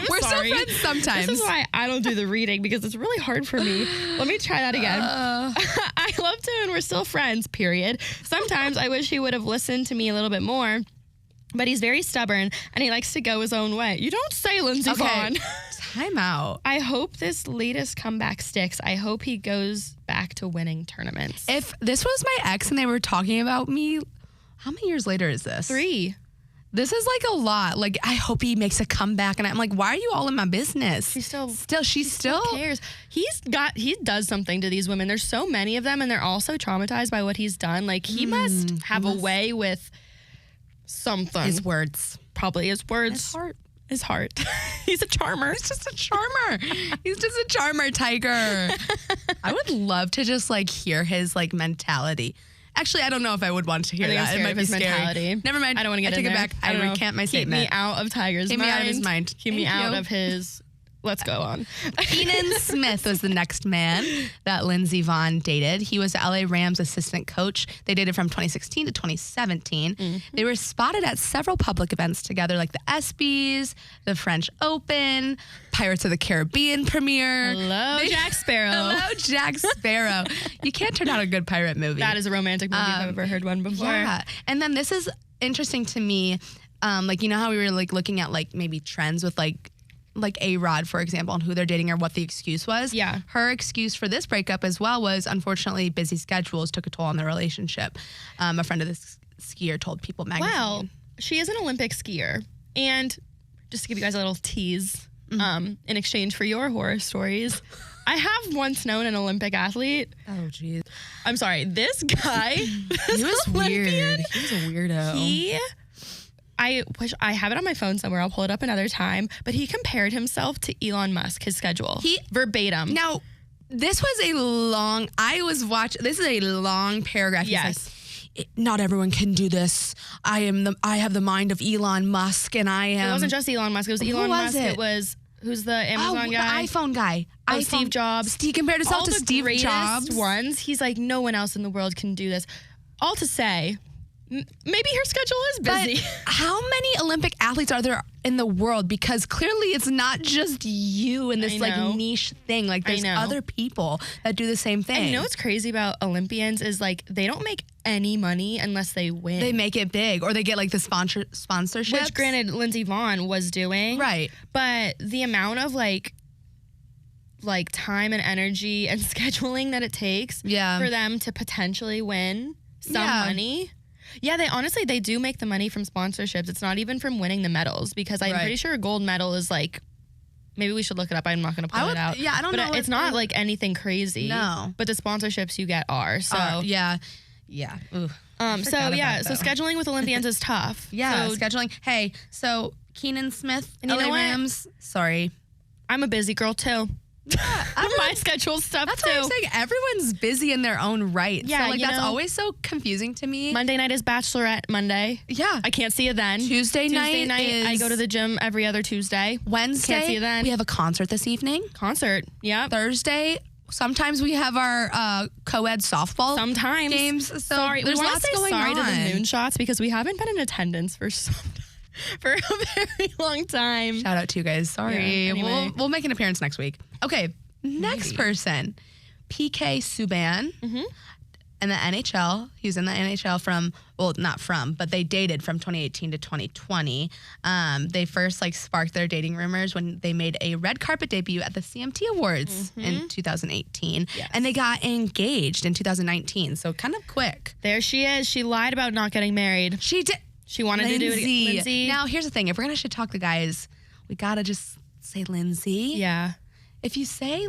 Speaker 1: We're
Speaker 2: sorry.
Speaker 1: still friends sometimes.
Speaker 2: This is why I don't do the reading, because it's really hard for me. Let me try that again. I loved him and we're still friends, period. Sometimes I wish he would have listened to me a little bit more, but he's very stubborn and he likes to go his own way. You don't say, Lindsey Vonn.
Speaker 1: Time out.
Speaker 2: I hope this latest comeback sticks. I hope he goes back to winning tournaments.
Speaker 1: If this was my ex and they were talking about me, how many years later is this?
Speaker 2: 3.
Speaker 1: This is like a lot. Like, I hope he makes a comeback. And I'm like, why are you all in my business?
Speaker 2: She still
Speaker 1: cares.
Speaker 2: He does something to these women. There's so many of them and they're all so traumatized by what he's done. Like he must have a way with something.
Speaker 1: His words.
Speaker 2: Probably his words.
Speaker 1: His heart.
Speaker 2: He's a charmer.
Speaker 1: He's just a charmer. He's just a charmer, Tiger. I would love to just like hear his like mentality. Actually, I don't know if I would want to hear that. It might be scary. Mentality. Never mind.
Speaker 2: I don't want to get in there.
Speaker 1: I take it back. I recant my statement.
Speaker 2: Keep me out of Tiger's mind.
Speaker 1: Keep me out of his mind.
Speaker 2: Keep me out of his... Let's go on.
Speaker 1: Keenan Smith was the next man that Lindsey Vonn dated. He was the LA Rams assistant coach. They dated from 2016 to 2017. Mm-hmm. They were spotted at several public events together, like the ESPYs, the French Open, Pirates of the Caribbean premiere.
Speaker 2: Hello, Jack Sparrow.
Speaker 1: Hello, Jack Sparrow. You can't turn out a good pirate movie.
Speaker 2: That is a romantic movie if I've ever heard one before.
Speaker 1: Yeah. And then this is interesting to me. Like, you know how we were like looking at like maybe trends with like A-Rod, for example, and who they're dating or what the excuse was.
Speaker 2: Yeah.
Speaker 1: Her excuse for this breakup as well was, unfortunately, busy schedules took a toll on their relationship. A friend of this skier told People magazine.
Speaker 2: Well, she is an Olympic skier. And just to give you guys a little tease, in exchange for your horror stories, I have once known an Olympic athlete.
Speaker 1: Oh, geez.
Speaker 2: I'm sorry. This guy.
Speaker 1: He was weird. He was a weirdo.
Speaker 2: I wish I have it on my phone somewhere. I'll pull it up another time. But he compared himself to Elon Musk, his schedule. Verbatim.
Speaker 1: Now, this was a long, this is a long paragraph.
Speaker 2: Yes.
Speaker 1: He's like, not everyone can do this. I have the mind of Elon Musk, and I am.
Speaker 2: It wasn't just Elon Musk. It was Elon Musk. It was, who's the Amazon guy?
Speaker 1: The iPhone guy.
Speaker 2: Steve Jobs.
Speaker 1: He compared himself to Steve Jobs.
Speaker 2: All the greatest ones. He's like, no one else in the world can do this. All to say, maybe her schedule is busy.
Speaker 1: But how many Olympic athletes are there in the world? Because clearly it's not just you in this like niche thing. Like there's other people that do the same thing.
Speaker 2: And you know what's crazy about Olympians is like they don't make any money unless they win.
Speaker 1: They make it big, or they get like the sponsorships.
Speaker 2: Which granted Lindsey Vonn was doing.
Speaker 1: Right.
Speaker 2: But the amount of like time and energy and scheduling that it takes for them to potentially win some money. Yeah, they do make the money from sponsorships. It's not even from winning the medals, because I'm pretty sure a gold medal is like, maybe we should look it up. I'm not going to pull it out.
Speaker 1: Yeah, I don't know.
Speaker 2: But it's not like anything crazy.
Speaker 1: No.
Speaker 2: But the sponsorships you get are. So
Speaker 1: yeah. Ooh,
Speaker 2: so scheduling with Olympians is tough.
Speaker 1: Yeah,
Speaker 2: so,
Speaker 1: scheduling. Hey, so Keenan Smith,
Speaker 2: and you know what?
Speaker 1: Rams. Sorry.
Speaker 2: I'm a busy girl too. Yeah, my schedule's stuff
Speaker 1: that's
Speaker 2: too.
Speaker 1: That's what I'm saying. Everyone's busy in their own right.
Speaker 2: Yeah,
Speaker 1: so that's always so confusing to me.
Speaker 2: Monday night is Bachelorette Monday.
Speaker 1: Yeah.
Speaker 2: I can't see you then.
Speaker 1: Tuesday night
Speaker 2: I go to the gym every other Tuesday.
Speaker 1: Wednesday,
Speaker 2: can't see you then.
Speaker 1: We have a concert this evening.
Speaker 2: Yeah.
Speaker 1: Thursday, sometimes we have our co-ed softball games. So
Speaker 2: sorry, we want to say sorry to the Moonshots because we haven't been in attendance for for a very long time.
Speaker 1: Shout out to you guys. Sorry.
Speaker 2: Yeah, anyway.
Speaker 1: We'll make an appearance next week. Okay, next person, PK Subban. In the NHL. He was in the NHL but they dated from 2018 to 2020. They first sparked their dating rumors when they made a red carpet debut at the CMT Awards in 2018. Yes. And they got engaged in 2019, so kind of quick.
Speaker 2: There she is. She lied about not getting married.
Speaker 1: She did.
Speaker 2: She wanted to do it again. Lindsey.
Speaker 1: Now, here's the thing. If we're going to shit talk the guys, we got to just say Lindsey.
Speaker 2: Yeah.
Speaker 1: If you say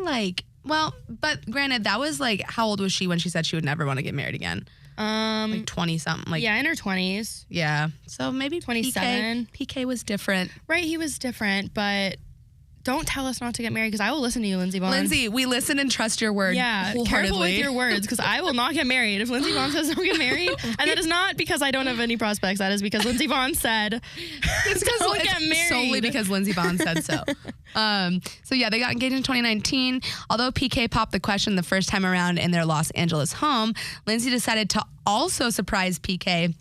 Speaker 1: but granted, that was how old was she when she said she would never want to get married again? 20 something.
Speaker 2: In her 20s.
Speaker 1: Yeah. So maybe
Speaker 2: 27.
Speaker 1: PK was different.
Speaker 2: Right, he was different, but don't tell us not to get married because I will listen to you, Lindsey Vonn.
Speaker 1: Lindsey, we listen and trust your word.
Speaker 2: Yeah, careful with your words because I will not get married if Lindsey Vonn says don't get married. And that is not because I don't have any prospects. That is because Lindsey Vonn said don't get married.
Speaker 1: Solely because Lindsey Vonn said so. So yeah, they got engaged in 2019. Although PK popped the question the first time around in their Los Angeles home, Lindsey decided to also surprise PK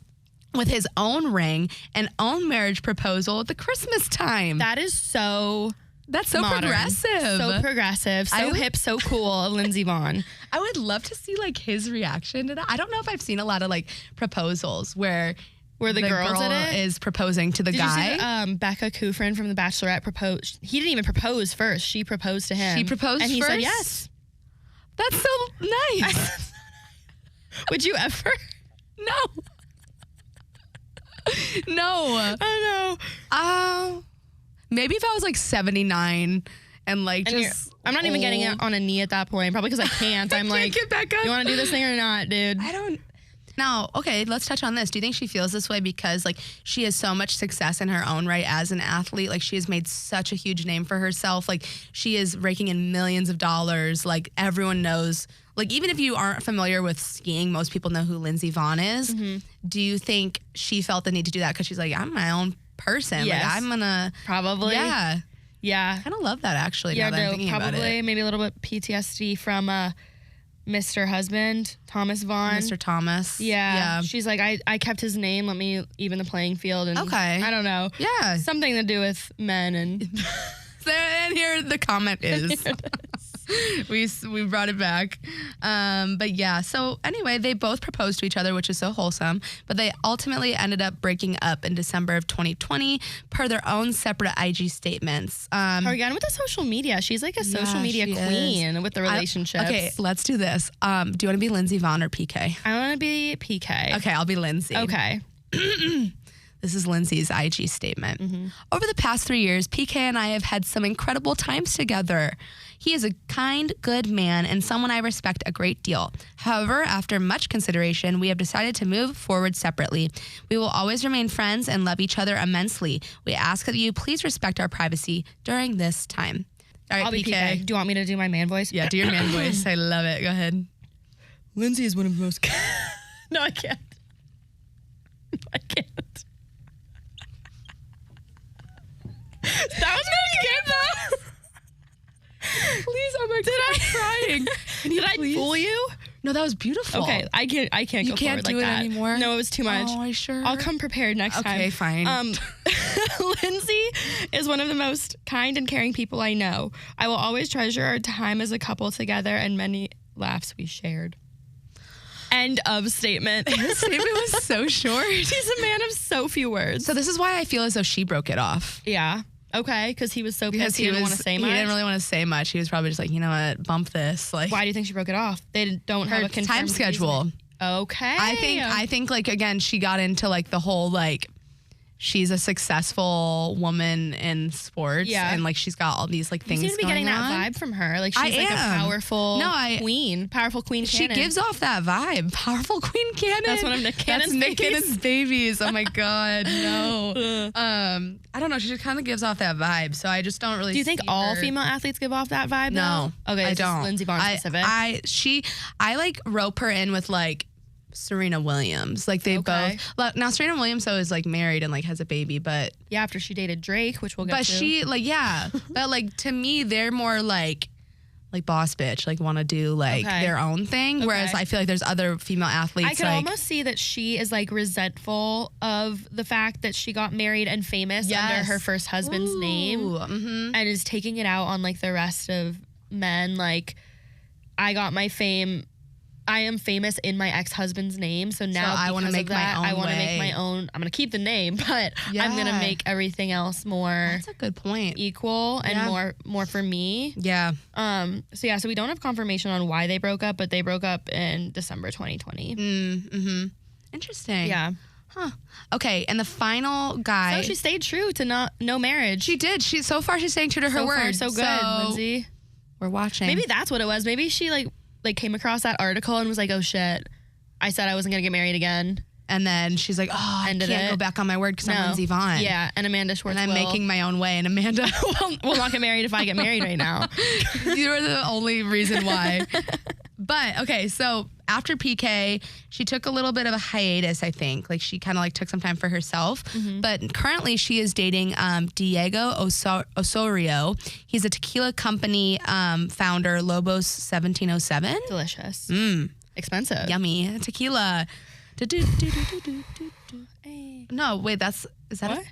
Speaker 1: with his own ring and own marriage proposal at the Christmas time.
Speaker 2: That's so
Speaker 1: modern. Progressive.
Speaker 2: So progressive. So hip, so cool of Lindsey Vonn.
Speaker 1: I would love to see his reaction to that. I don't know if I've seen a lot of
Speaker 2: the
Speaker 1: proposals where the
Speaker 2: girl
Speaker 1: did it? Is proposing to the guy.
Speaker 2: You see, Becca Kufrin from The Bachelorette proposed. He didn't even propose first. She proposed to him.
Speaker 1: She proposed
Speaker 2: and
Speaker 1: first?
Speaker 2: And he said yes.
Speaker 1: That's so nice.
Speaker 2: Would you ever?
Speaker 1: No. No.
Speaker 2: I know.
Speaker 1: Maybe if I was 79 and
Speaker 2: I'm not even getting on a knee at that point, probably because I can't. I'm
Speaker 1: get back up.
Speaker 2: You want to do this thing or not, dude?
Speaker 1: Now, okay, let's touch on this. Do you think she feels this way because, like, she has so much success in her own right as an athlete? Like, she has made such a huge name for herself. Like, she is raking in millions of dollars. Like, everyone knows. Like, even if you aren't familiar with skiing, most people know who Lindsey Vonn is. Mm-hmm. Do you think she felt the need to do that because she's like, I'm my own person?
Speaker 2: Yes.
Speaker 1: Like, I'm gonna...
Speaker 2: Probably.
Speaker 1: Yeah.
Speaker 2: Yeah.
Speaker 1: I kind of love that, actually,
Speaker 2: yeah,
Speaker 1: now that I'm thinking about it.
Speaker 2: Probably maybe a little bit PTSD from Mr. Husband, Thomas Vonn.
Speaker 1: Mr. Thomas.
Speaker 2: Yeah. She's like, I kept his name. Let me even the playing field. And
Speaker 1: okay.
Speaker 2: I don't know.
Speaker 1: Yeah.
Speaker 2: Something to do with men. And
Speaker 1: here the comment is. We brought it back. But yeah, so anyway, they both proposed to each other, which is so wholesome, but they ultimately ended up breaking up in December of 2020 per their own separate IG statements.
Speaker 2: Again with the social media. She's like a social media queen with the relationships.
Speaker 1: Okay, let's do this. Do you want to be Lindsey Vonn or PK?
Speaker 2: I want to be PK.
Speaker 1: Okay, I'll be Lindsey.
Speaker 2: Okay.
Speaker 1: This is Lindsey's IG statement. Mm-hmm. Over the past 3 years, PK and I have had some incredible times together. He is a kind, good man and someone I respect a great deal. However, after much consideration, we have decided to move forward separately. We will always remain friends and love each other immensely. We ask that you please respect our privacy during this time. All right,
Speaker 2: I'll be PK. Do you want me to do my man voice?
Speaker 1: Yeah, do your man voice. I love it. Go ahead.
Speaker 2: Lindsey is one of the most... No, I can't. I can't. That was really good, though.
Speaker 1: Please, oh my God, I'm crying.
Speaker 2: Did I fool you?
Speaker 1: No, that was beautiful.
Speaker 2: Okay, I can't
Speaker 1: you
Speaker 2: go
Speaker 1: can't
Speaker 2: forward
Speaker 1: do
Speaker 2: like
Speaker 1: it
Speaker 2: that
Speaker 1: anymore?
Speaker 2: No, it was too much.
Speaker 1: Oh, I sure?
Speaker 2: I'll come prepared next time.
Speaker 1: Okay, fine.
Speaker 2: Lindsey is one of the most kind and caring people I know. I will always treasure our time as a couple together and many laughs we shared. End of statement.
Speaker 1: His statement was so short.
Speaker 2: He's a man of so few words.
Speaker 1: So this is why I feel as though she broke it off.
Speaker 2: Yeah. Okay, because he was so pissed he didn't want to say much.
Speaker 1: He didn't really want to say much. He was probably just like, you know what, bump this. Like,
Speaker 2: why do you think she broke it off? They don't have a confirmed
Speaker 1: time schedule.
Speaker 2: Reason. Okay.
Speaker 1: I think like again, she got into like the whole like she's a successful woman in sports, and like she's got all these like things.
Speaker 2: You seem to be getting that vibe from her. Like she's like a powerful queen, powerful queen.
Speaker 1: She gives off that vibe. Powerful queen Cannon.
Speaker 2: That's one of Nick Cannon's
Speaker 1: Nick Cannon's babies. Oh my God, no. I don't know. She just kind of gives off that vibe. So I just don't really.
Speaker 2: Do you think all female athletes give off that vibe?
Speaker 1: No.
Speaker 2: Though? Okay,
Speaker 1: I don't.
Speaker 2: Lindsey Vonn specific.
Speaker 1: I like rope her in with like Serena Williams. Like they both. Now Serena Williams though is like married and like has a baby, but
Speaker 2: yeah, after she dated Drake, which we'll get to.
Speaker 1: But she like but like to me they're more like boss bitch, like want to do like their own thing. Whereas I feel like there's other female athletes.
Speaker 2: I can almost see that she is like resentful of the fact that she got married and famous under her first husband's name, and is taking it out on like the rest of men. Like I got my fame. I am famous in my ex-husband's name, so now
Speaker 1: I want to make my own.
Speaker 2: I want to make my own. I'm going to keep the name, but I'm going to make everything else more.
Speaker 1: That's a good point.
Speaker 2: Equal and more for me.
Speaker 1: Yeah.
Speaker 2: So we don't have confirmation on why they broke up, but they broke up in December 2020.
Speaker 1: Interesting.
Speaker 2: Yeah.
Speaker 1: Huh. Okay, and the final guy.
Speaker 2: So she stayed true to no marriage.
Speaker 1: She did. So far she's staying true to her word.
Speaker 2: So good, Lindsey.
Speaker 1: We're watching.
Speaker 2: Maybe that's what it was. Maybe she like came across that article and was like, oh shit, I said I wasn't gonna get married again.
Speaker 1: And then she's like, oh, I can't go back on my word because I'm Lindsey Vonn.
Speaker 2: Yeah, and Amanda Schwartz
Speaker 1: and I'm making my own way. And Amanda
Speaker 2: will not get married if I get married right now.
Speaker 1: You're the only reason why. But okay, so after PK, she took a little bit of a hiatus, I think. Like she kind of like took some time for herself. But currently she is dating Diego Osorio. He's a tequila company founder, Lobos 1707.
Speaker 2: Delicious. Expensive.
Speaker 1: Yummy. Tequila. No, wait, is that
Speaker 2: what?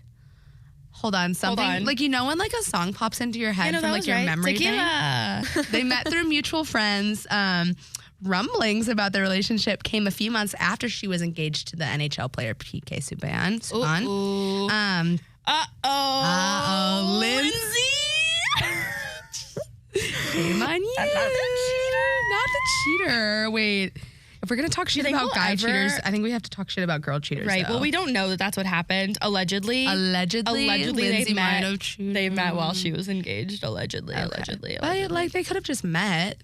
Speaker 1: Hold on, something like when like a song pops into your head from like your memory
Speaker 2: Tequila.
Speaker 1: bank. They met through mutual friends. Rumblings about their relationship came a few months after she was engaged to the NHL player PK Subban. Lindsey. Shame on you. Not the cheater. Wait. If we're going to talk shit about guy cheaters, I think we have to talk shit about girl cheaters.
Speaker 2: Right.
Speaker 1: Though.
Speaker 2: Well, we don't know that that's what happened. Allegedly
Speaker 1: Lindsey might have cheated.
Speaker 2: They met while she was engaged. Allegedly.
Speaker 1: But like they could have just met.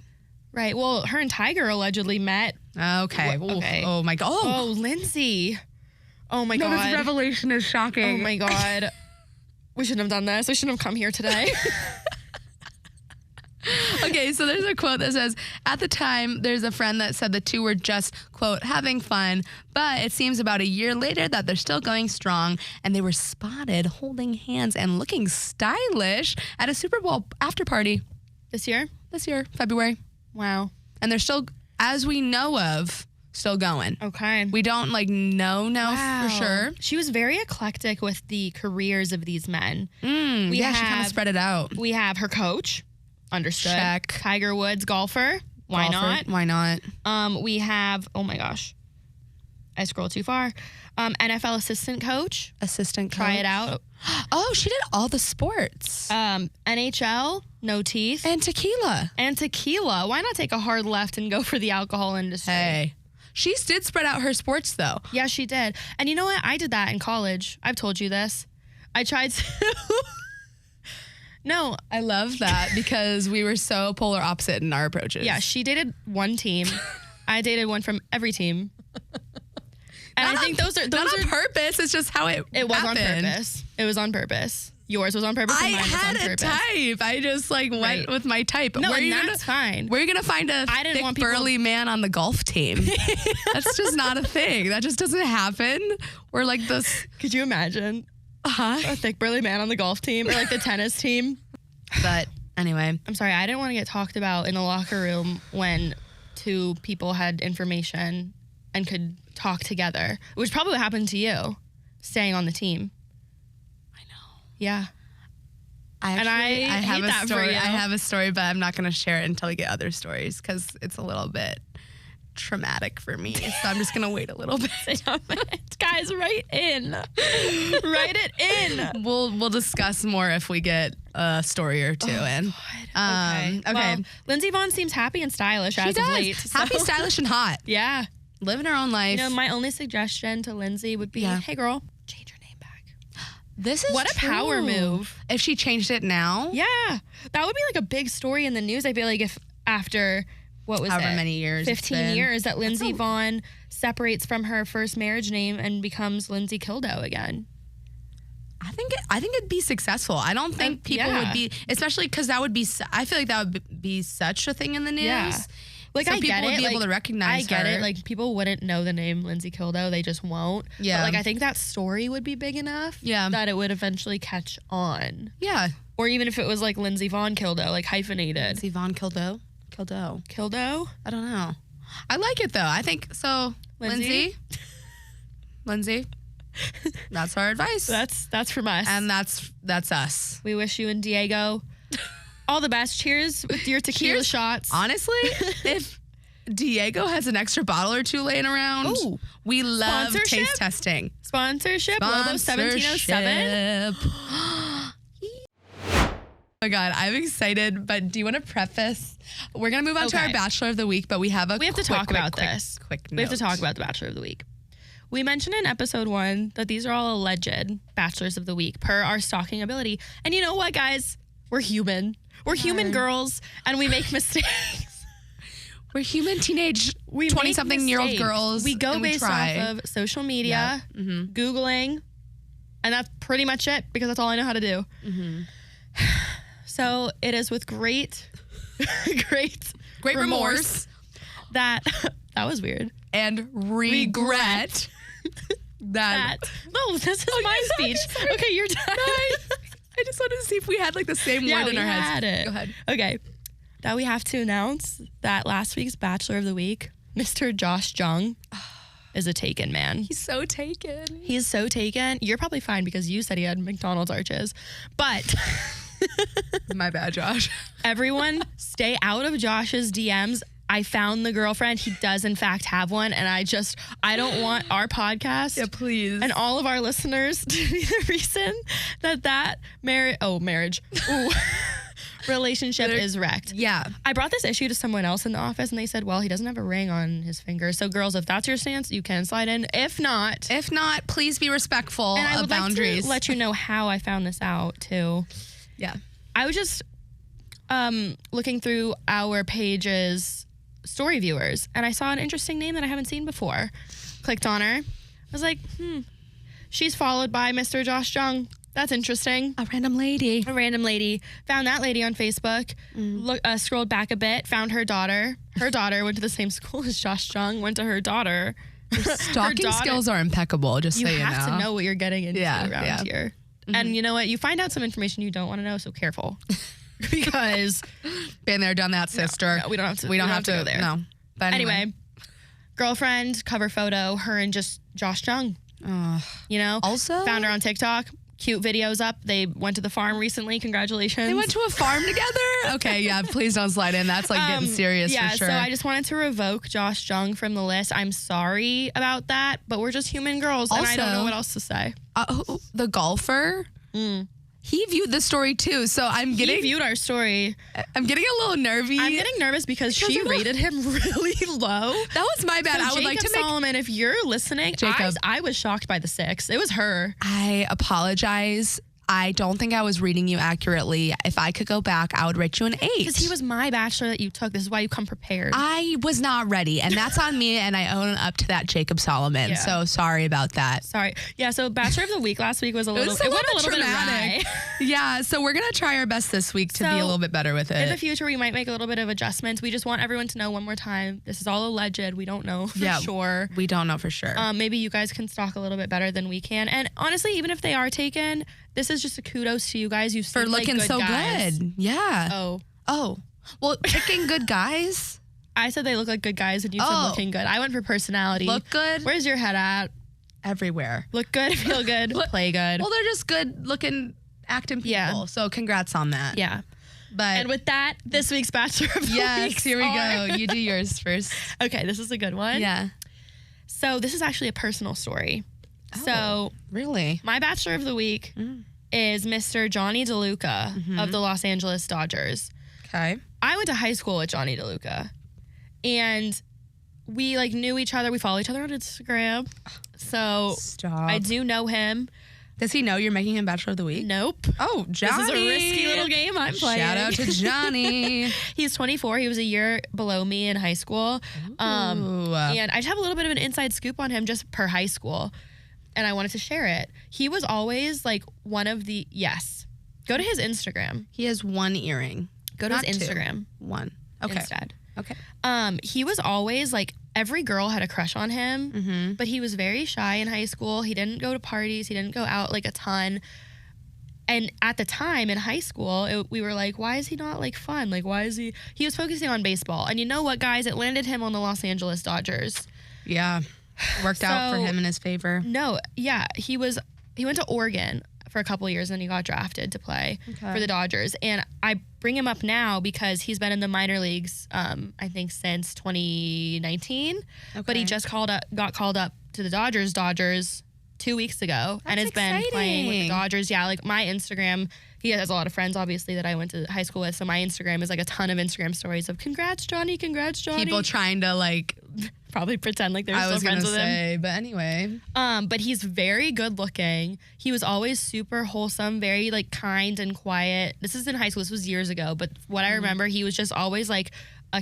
Speaker 2: Right. Well, her and Tiger allegedly met
Speaker 1: Okay.
Speaker 2: Okay.
Speaker 1: Oh my God.
Speaker 2: Oh, Lindsey. Oh my God.
Speaker 1: This revelation is shocking.
Speaker 2: Oh my God. We shouldn't have done this. We shouldn't have come here today.
Speaker 1: Okay, so there's a quote that says, at the time, there's a friend that said the two were just, quote, having fun, but it seems about a year later that they're still going strong, and they were spotted holding hands and looking stylish at a Super Bowl after party.
Speaker 2: This year,
Speaker 1: February.
Speaker 2: Wow.
Speaker 1: And they're still, as we know of, still going.
Speaker 2: Okay.
Speaker 1: We don't know for sure.
Speaker 2: She was very eclectic with the careers of these men.
Speaker 1: She kind of spread it out.
Speaker 2: We have her coach. Understood.
Speaker 1: Check.
Speaker 2: Tiger Woods, golfer. Why not?
Speaker 1: Why not?
Speaker 2: We have, oh my gosh, I scrolled too far. NFL assistant coach. Try it out.
Speaker 1: Oh, she did all the sports.
Speaker 2: NHL, no teeth.
Speaker 1: And tequila.
Speaker 2: Why not take a hard left and go for the alcohol industry?
Speaker 1: Hey. She did spread out her sports, though.
Speaker 2: Yeah, she did. And you know what? I did that in college. I've told you this. I tried to... No.
Speaker 1: I love that because we were so polar opposite in our approaches.
Speaker 2: Yeah, she dated one team. I dated one from every team. And I think those are
Speaker 1: not on purpose. It's just how it
Speaker 2: was
Speaker 1: happened.
Speaker 2: On purpose. It was on purpose. Yours was on purpose. And mine was on purpose.
Speaker 1: I had a type. I just went with my type.
Speaker 2: No, and that's fine.
Speaker 1: Where are you gonna find a thick, burly man on the golf team? That's just not a thing. That just doesn't happen. Or like this.
Speaker 2: Could you imagine? A thick, burly man on the golf team or like the tennis team?
Speaker 1: But anyway.
Speaker 2: I'm sorry. I didn't want to get talked about in the locker room when two people had information and could talk together, which probably happened to you, staying on the team.
Speaker 1: I know.
Speaker 2: Yeah.
Speaker 1: I
Speaker 2: have a story.
Speaker 1: I have a story, but I'm not going to share it until we get other stories because it's a little bit traumatic for me. So I'm just going to wait a little bit.
Speaker 2: Guys, write it in.
Speaker 1: We'll discuss more if we get a story or two in.
Speaker 2: Okay. Well, Lindsey Vonn seems happy and stylish as of late.
Speaker 1: Happy, stylish, and hot.
Speaker 2: Yeah.
Speaker 1: Living her own life.
Speaker 2: You know, my only suggestion to Lindsey would be, hey girl, change your name back.
Speaker 1: This is
Speaker 2: what a power move.
Speaker 1: If she changed it now.
Speaker 2: Yeah. That would be like a big story in the news. I feel like if after, what was
Speaker 1: however
Speaker 2: it?
Speaker 1: Many years.
Speaker 2: 15 years that Lindsey Vonn separates from her first marriage name and becomes Lindsey Kildo again.
Speaker 1: I think it'd be successful. I don't think people would be, especially because that would be, I feel like that would be such a thing in the news.
Speaker 2: Yeah. Like,
Speaker 1: so
Speaker 2: I
Speaker 1: people
Speaker 2: get
Speaker 1: would
Speaker 2: it.
Speaker 1: be able to recognize her.
Speaker 2: I get it. Like, people wouldn't know the name Lindsey Kildo. They just won't.
Speaker 1: Yeah.
Speaker 2: But, like, I think that story would be big enough that it would eventually catch on.
Speaker 1: Yeah.
Speaker 2: Or even if it was, like, Lindsey Vonn Kildo, like, hyphenated.
Speaker 1: Lindsey Vonn Kildo?
Speaker 2: Kildo?
Speaker 1: I don't know. I like it, though. I think, so, Lindsey. That's our advice.
Speaker 2: That's from us.
Speaker 1: And that's us.
Speaker 2: We wish you and Diego all the best. Cheers with your tequila shots.
Speaker 1: Honestly, if Diego has an extra bottle or two laying around, we love taste testing.
Speaker 2: Sponsorship. Lobo 1707.
Speaker 1: Oh my God, I'm excited, but do you want to preface? We're going to move on to our Bachelor of the Week, but we have to talk about this.
Speaker 2: We have to talk about the Bachelor of the Week. We mentioned in episode 1 that these are all alleged Bachelors of the Week per our stalking ability. And you know what, guys? We're human. We're human girls, and we make mistakes.
Speaker 1: We're human teenage 20-something-year-old girls.
Speaker 2: We go based off of social media, Googling, and that's pretty much it because that's all I know how to do. So it is with great remorse that was weird.
Speaker 1: And regret that.
Speaker 2: No, this is my speech. Okay, you're done.
Speaker 1: I just wanted to see if we had like the same word in our heads.
Speaker 2: Had it.
Speaker 1: Go ahead.
Speaker 2: Okay. Now we have to announce that last week's Bachelor of the Week, Mr. Josh Jung, is a taken man.
Speaker 1: He's so taken.
Speaker 2: He's so taken. You're probably fine because you said he had McDonald's arches. But
Speaker 1: my bad, Josh.
Speaker 2: Everyone stay out of Josh's DMs. I found the girlfriend. He does, in fact, have one. And I don't want our podcast
Speaker 1: please.
Speaker 2: And all of our listeners to be the reason that marriage relationship is wrecked.
Speaker 1: Yeah.
Speaker 2: I brought this issue to someone else in the office and they said, well, he doesn't have a ring on his finger. So girls, if that's your stance, you can slide in. If not,
Speaker 1: please be respectful of boundaries.
Speaker 2: Like to let you know how I found this out too.
Speaker 1: Yeah.
Speaker 2: I was just looking through our pages story viewers, and I saw an interesting name that I haven't seen before. Clicked on her. I was like, she's followed by Mr. Josh Jung. That's interesting.
Speaker 1: A random lady.
Speaker 2: Found that lady on Facebook. Scrolled back a bit. Found her daughter. Her daughter went to the same school as Josh Jung. Went to her daughter.
Speaker 1: Your stalking skills are impeccable, just so you know.
Speaker 2: You have to know what you're getting into around here. Mm-hmm. And you know what? You find out some information you don't want to know, so careful. Because...
Speaker 1: Been there, done that, sister.
Speaker 2: No, we don't have to go there.
Speaker 1: No. But anyway.
Speaker 2: Girlfriend, cover photo, her and just Josh Jung. You know?
Speaker 1: Also?
Speaker 2: Found her on TikTok. Cute videos up. They went to the farm recently. Congratulations.
Speaker 1: They went to a farm together? Okay, yeah, please don't slide in. That's like getting serious for sure.
Speaker 2: So I just wanted to revoke Josh Jung from the list. I'm sorry about that, but we're just human girls, and I don't know what else to say.
Speaker 1: The golfer? He viewed the story too, so
Speaker 2: He viewed our story.
Speaker 1: I'm getting a little nervy.
Speaker 2: I'm getting nervous because she rated him really low.
Speaker 1: That was my bad.
Speaker 2: So
Speaker 1: I would like to make...
Speaker 2: Solomon, if you're listening, I was shocked by the 6. It was her.
Speaker 1: I apologize. I don't think I was reading you accurately. If I could go back, I would rate you an 8.
Speaker 2: Because he was my bachelor that you took. This is why you come prepared.
Speaker 1: I was not ready, and that's on me, and I own up to that, Jacob Solomon. Yeah. So sorry about that.
Speaker 2: Sorry. Yeah, so Bachelor of the Week last week was it went a little bit awry.
Speaker 1: Yeah, so we're going to try our best this week to be a little bit better with it.
Speaker 2: In the future, we might make a little bit of adjustments. We just want everyone to know one more time, this is all alleged. We don't know for sure.
Speaker 1: We don't know for sure.
Speaker 2: Maybe you guys can stalk a little bit better than we can. And honestly, even if they are taken, this is just a kudos to you guys. You
Speaker 1: for looking
Speaker 2: like good guys.
Speaker 1: Good. Yeah. Oh. Well, picking good guys.
Speaker 2: I said they look like good guys, and you said looking good. I went for personality.
Speaker 1: Look good.
Speaker 2: Where's your head at?
Speaker 1: Everywhere.
Speaker 2: Look good, feel good, play good.
Speaker 1: Well, they're just good looking, acting people. Yeah. So congrats on that.
Speaker 2: Yeah. And with that, this week's Bachelor of the Week.
Speaker 1: Yes, here we go. You do yours first.
Speaker 2: Okay, this is a good one.
Speaker 1: Yeah.
Speaker 2: So this is actually a personal story. So
Speaker 1: really,
Speaker 2: my Bachelor of the Week is Mr. Jonny DeLuca of the Los Angeles Dodgers.
Speaker 1: Okay.
Speaker 2: I went to high school with Jonny DeLuca, and we knew each other. We follow each other on Instagram. So I do know him.
Speaker 1: Does he know you're making him Bachelor of the Week?
Speaker 2: Nope.
Speaker 1: Oh, Jonny.
Speaker 2: This is a risky little game I'm playing.
Speaker 1: Shout out to Jonny.
Speaker 2: He's 24. He was a year below me in high school. And I just have a little bit of an inside scoop on him just per high school. And I wanted to share it. He was always one of the... Yes. Go to his Instagram.
Speaker 1: He has one earring.
Speaker 2: Go to his Instagram.
Speaker 1: One. Okay.
Speaker 2: Instead.
Speaker 1: Okay.
Speaker 2: He was always every girl had a crush on him, but he was very shy in high school. He didn't go to parties. He didn't go out a ton. And at the time in high school, we were like, why is he not fun? Why is he... He was focusing on baseball. And you know what, guys? It landed him on the Los Angeles Dodgers.
Speaker 1: Yeah. Worked out for him in his favor.
Speaker 2: No, yeah. He went to Oregon for a couple of years, and then he got drafted to play for the Dodgers. And I bring him up now because he's been in the minor leagues, I think, since 2019. Okay. But he just got called up to the Dodgers 2 weeks ago.
Speaker 1: That's
Speaker 2: has been playing with the Dodgers. Yeah, my Instagram, he has a lot of friends, obviously, that I went to high school with. So my Instagram is a ton of Instagram stories of congrats, Jonny, congrats, Jonny.
Speaker 1: People trying to
Speaker 2: probably pretend they're still friends with him.
Speaker 1: But anyway.
Speaker 2: But he's very good looking. He was always super wholesome, very kind and quiet. This is in high school. This was years ago. But what I remember, he was just always a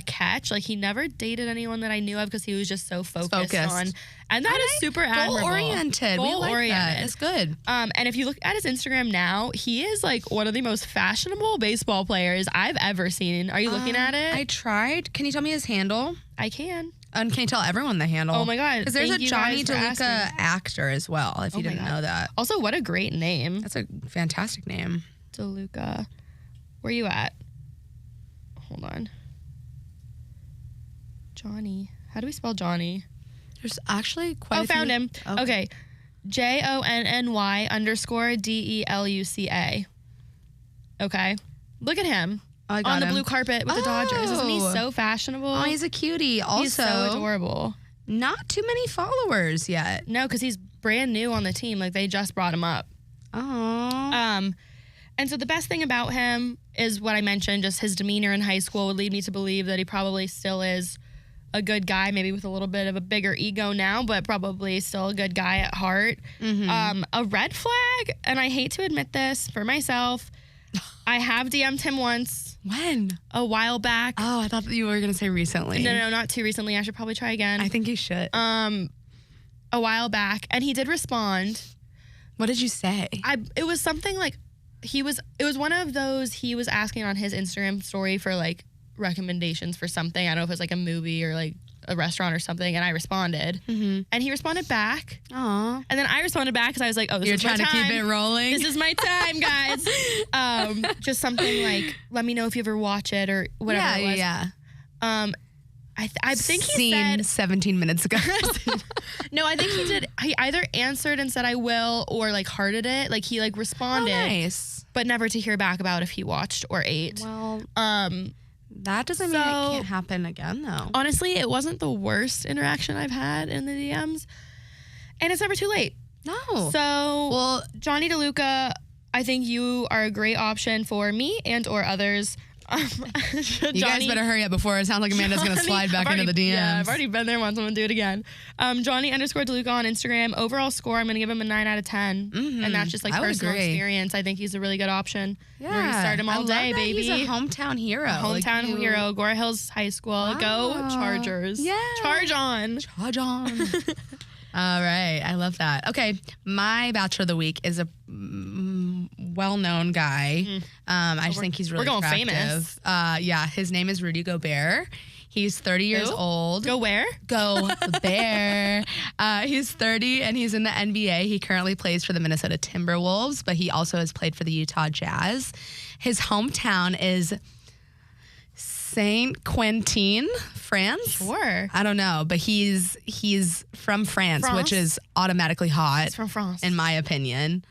Speaker 2: catch. He never dated anyone that I knew of because he was just so focused on. And that is super admirable.
Speaker 1: Goal-oriented.
Speaker 2: Goal-oriented.
Speaker 1: That. It's good.
Speaker 2: And if you look at his Instagram now, he is one of the most fashionable baseball players I've ever seen. Are you looking at it?
Speaker 1: I tried. Can you tell me his handle?
Speaker 2: I can.
Speaker 1: And can you tell everyone the handle?
Speaker 2: Oh my God.
Speaker 1: Because there's a Jonny DeLuca actor as well, if you didn't know that.
Speaker 2: Also, what a great name.
Speaker 1: That's a fantastic name.
Speaker 2: DeLuca. Where are you at? Hold on. Jonny. How do we spell Jonny?
Speaker 1: There's actually quite a few.
Speaker 2: Found him. Okay. JONNY_DELUCA. Okay. Look at him. On the blue carpet with the Dodgers. Isn't he so fashionable?
Speaker 1: Oh, he's a cutie. Also,
Speaker 2: he's so adorable.
Speaker 1: Not too many followers yet.
Speaker 2: No, because he's brand new on the team. They just brought him up.
Speaker 1: Oh.
Speaker 2: And so the best thing about him is what I mentioned, just his demeanor in high school would lead me to believe that he probably still is a good guy, maybe with a little bit of a bigger ego now, but probably still a good guy at heart. A red flag, and I hate to admit this for myself, I have DM'd him once.
Speaker 1: When?
Speaker 2: A while back.
Speaker 1: Oh, I thought that you were going to say recently.
Speaker 2: No, not too recently. I should probably try again.
Speaker 1: I think you should.
Speaker 2: A while back, and he did respond.
Speaker 1: What did you say?
Speaker 2: It was something like it was one of those he was asking on his Instagram story for like recommendations for something. I don't know if it was like a movie or like a restaurant or something, and I responded. And he responded back.
Speaker 1: Aww.
Speaker 2: And then I responded back because I was like, oh, this is my time.
Speaker 1: You're trying to keep it rolling?
Speaker 2: This is my time, guys. Just something like, let me know if you ever watch it or whatever it was.
Speaker 1: Yeah.
Speaker 2: I think he said
Speaker 1: 17 minutes ago.
Speaker 2: No, I think he did. He either answered and said I will or like hearted it. Like he like responded.
Speaker 1: Oh, nice.
Speaker 2: But never to hear back about if he watched or ate.
Speaker 1: Well, that doesn't mean it can't happen again though.
Speaker 2: Honestly, it wasn't the worst interaction I've had in the DMs. And it's never too late.
Speaker 1: No.
Speaker 2: So, well, Jonny DeLuca, I think you are a great option for me and or others.
Speaker 1: You guys better hurry up before it sounds like Amanda's going to slide back into the DMs.
Speaker 2: Yeah, I've already been there once. I'm going to do it again. Jonny_DeLuca on Instagram. Overall score, I'm going to give him a 9 out of 10. And that's just like personal experience. I think he's a really good option. Yeah. We're going to start him all day, baby.
Speaker 1: He's a hometown hero.
Speaker 2: Hometown hero. Gore Hills High School. Wow. Go Chargers. Yeah. Charge on.
Speaker 1: Charge on. All right. I love that. Okay. My Bachelor of the Week is a well-known guy. I just think he's really attractive. Famous. Yeah. His name is Rudy Gobert. He's 30 years old.
Speaker 2: Go where?
Speaker 1: Go Bear. He's 30 and he's in the NBA. He currently plays for the Minnesota Timberwolves, but he also has played for the Utah Jazz. His hometown is Saint Quentin, France.
Speaker 2: Sure.
Speaker 1: I don't know, but he's from France, which is automatically hot.
Speaker 2: He's from France.
Speaker 1: In my opinion.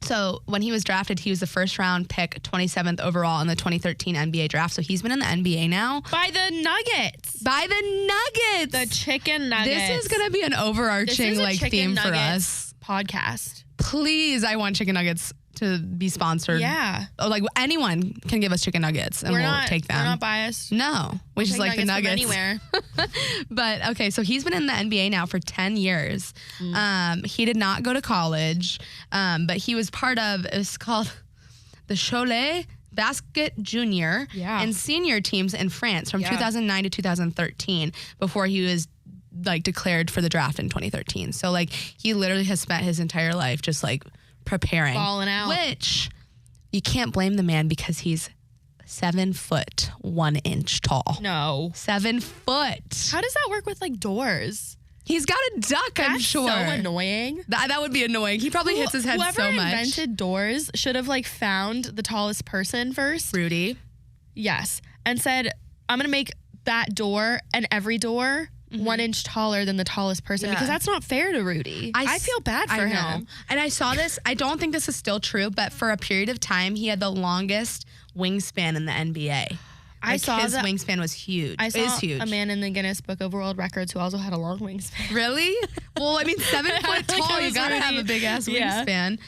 Speaker 1: So when he was drafted, he was the first round pick, 27th overall in the 2013 NBA draft. So he's been in the NBA now.
Speaker 2: By the Nuggets.
Speaker 1: The
Speaker 2: chicken nuggets.
Speaker 1: This is going to be an overarching theme for us.
Speaker 2: Podcast.
Speaker 1: Please, I want chicken nuggets to be sponsored.
Speaker 2: Yeah.
Speaker 1: Like anyone can give us chicken nuggets and we'll take them.
Speaker 2: We're not biased.
Speaker 1: No. We just like the nuggets.
Speaker 2: From anywhere.
Speaker 1: But okay, so he's been in the NBA now for 10 years. He did not go to college, but he was part of, it's called the Cholet Basket Junior and Senior teams in France from 2009 to 2013 before he was like declared for the draft in 2013. So like he literally has spent his entire life just like preparing,
Speaker 2: balling out,
Speaker 1: which you can't blame the man because he's 7 foot 1 inch tall.
Speaker 2: No,
Speaker 1: 7 foot.
Speaker 2: How does that work with like doors?
Speaker 1: He's got a duck.
Speaker 2: That's
Speaker 1: I'm sure.
Speaker 2: So annoying.
Speaker 1: That would be annoying. He probably hits his head so much.
Speaker 2: Whoever invented doors should have like found the tallest person first.
Speaker 1: Rudy.
Speaker 2: Yes, and said, "I'm gonna make that door and every door." 1 inch taller than the tallest person because that's not fair to Rudy. I feel bad for him.
Speaker 1: And I saw this. I don't think this is still true, but for a period of time, he had the longest wingspan in the NBA.
Speaker 2: I saw
Speaker 1: his wingspan was huge.
Speaker 2: I saw
Speaker 1: huge.
Speaker 2: A man in the Guinness Book of World Records who also had a long wingspan.
Speaker 1: Really? Well, I mean, 7 foot tall. You gotta have a big ass wingspan.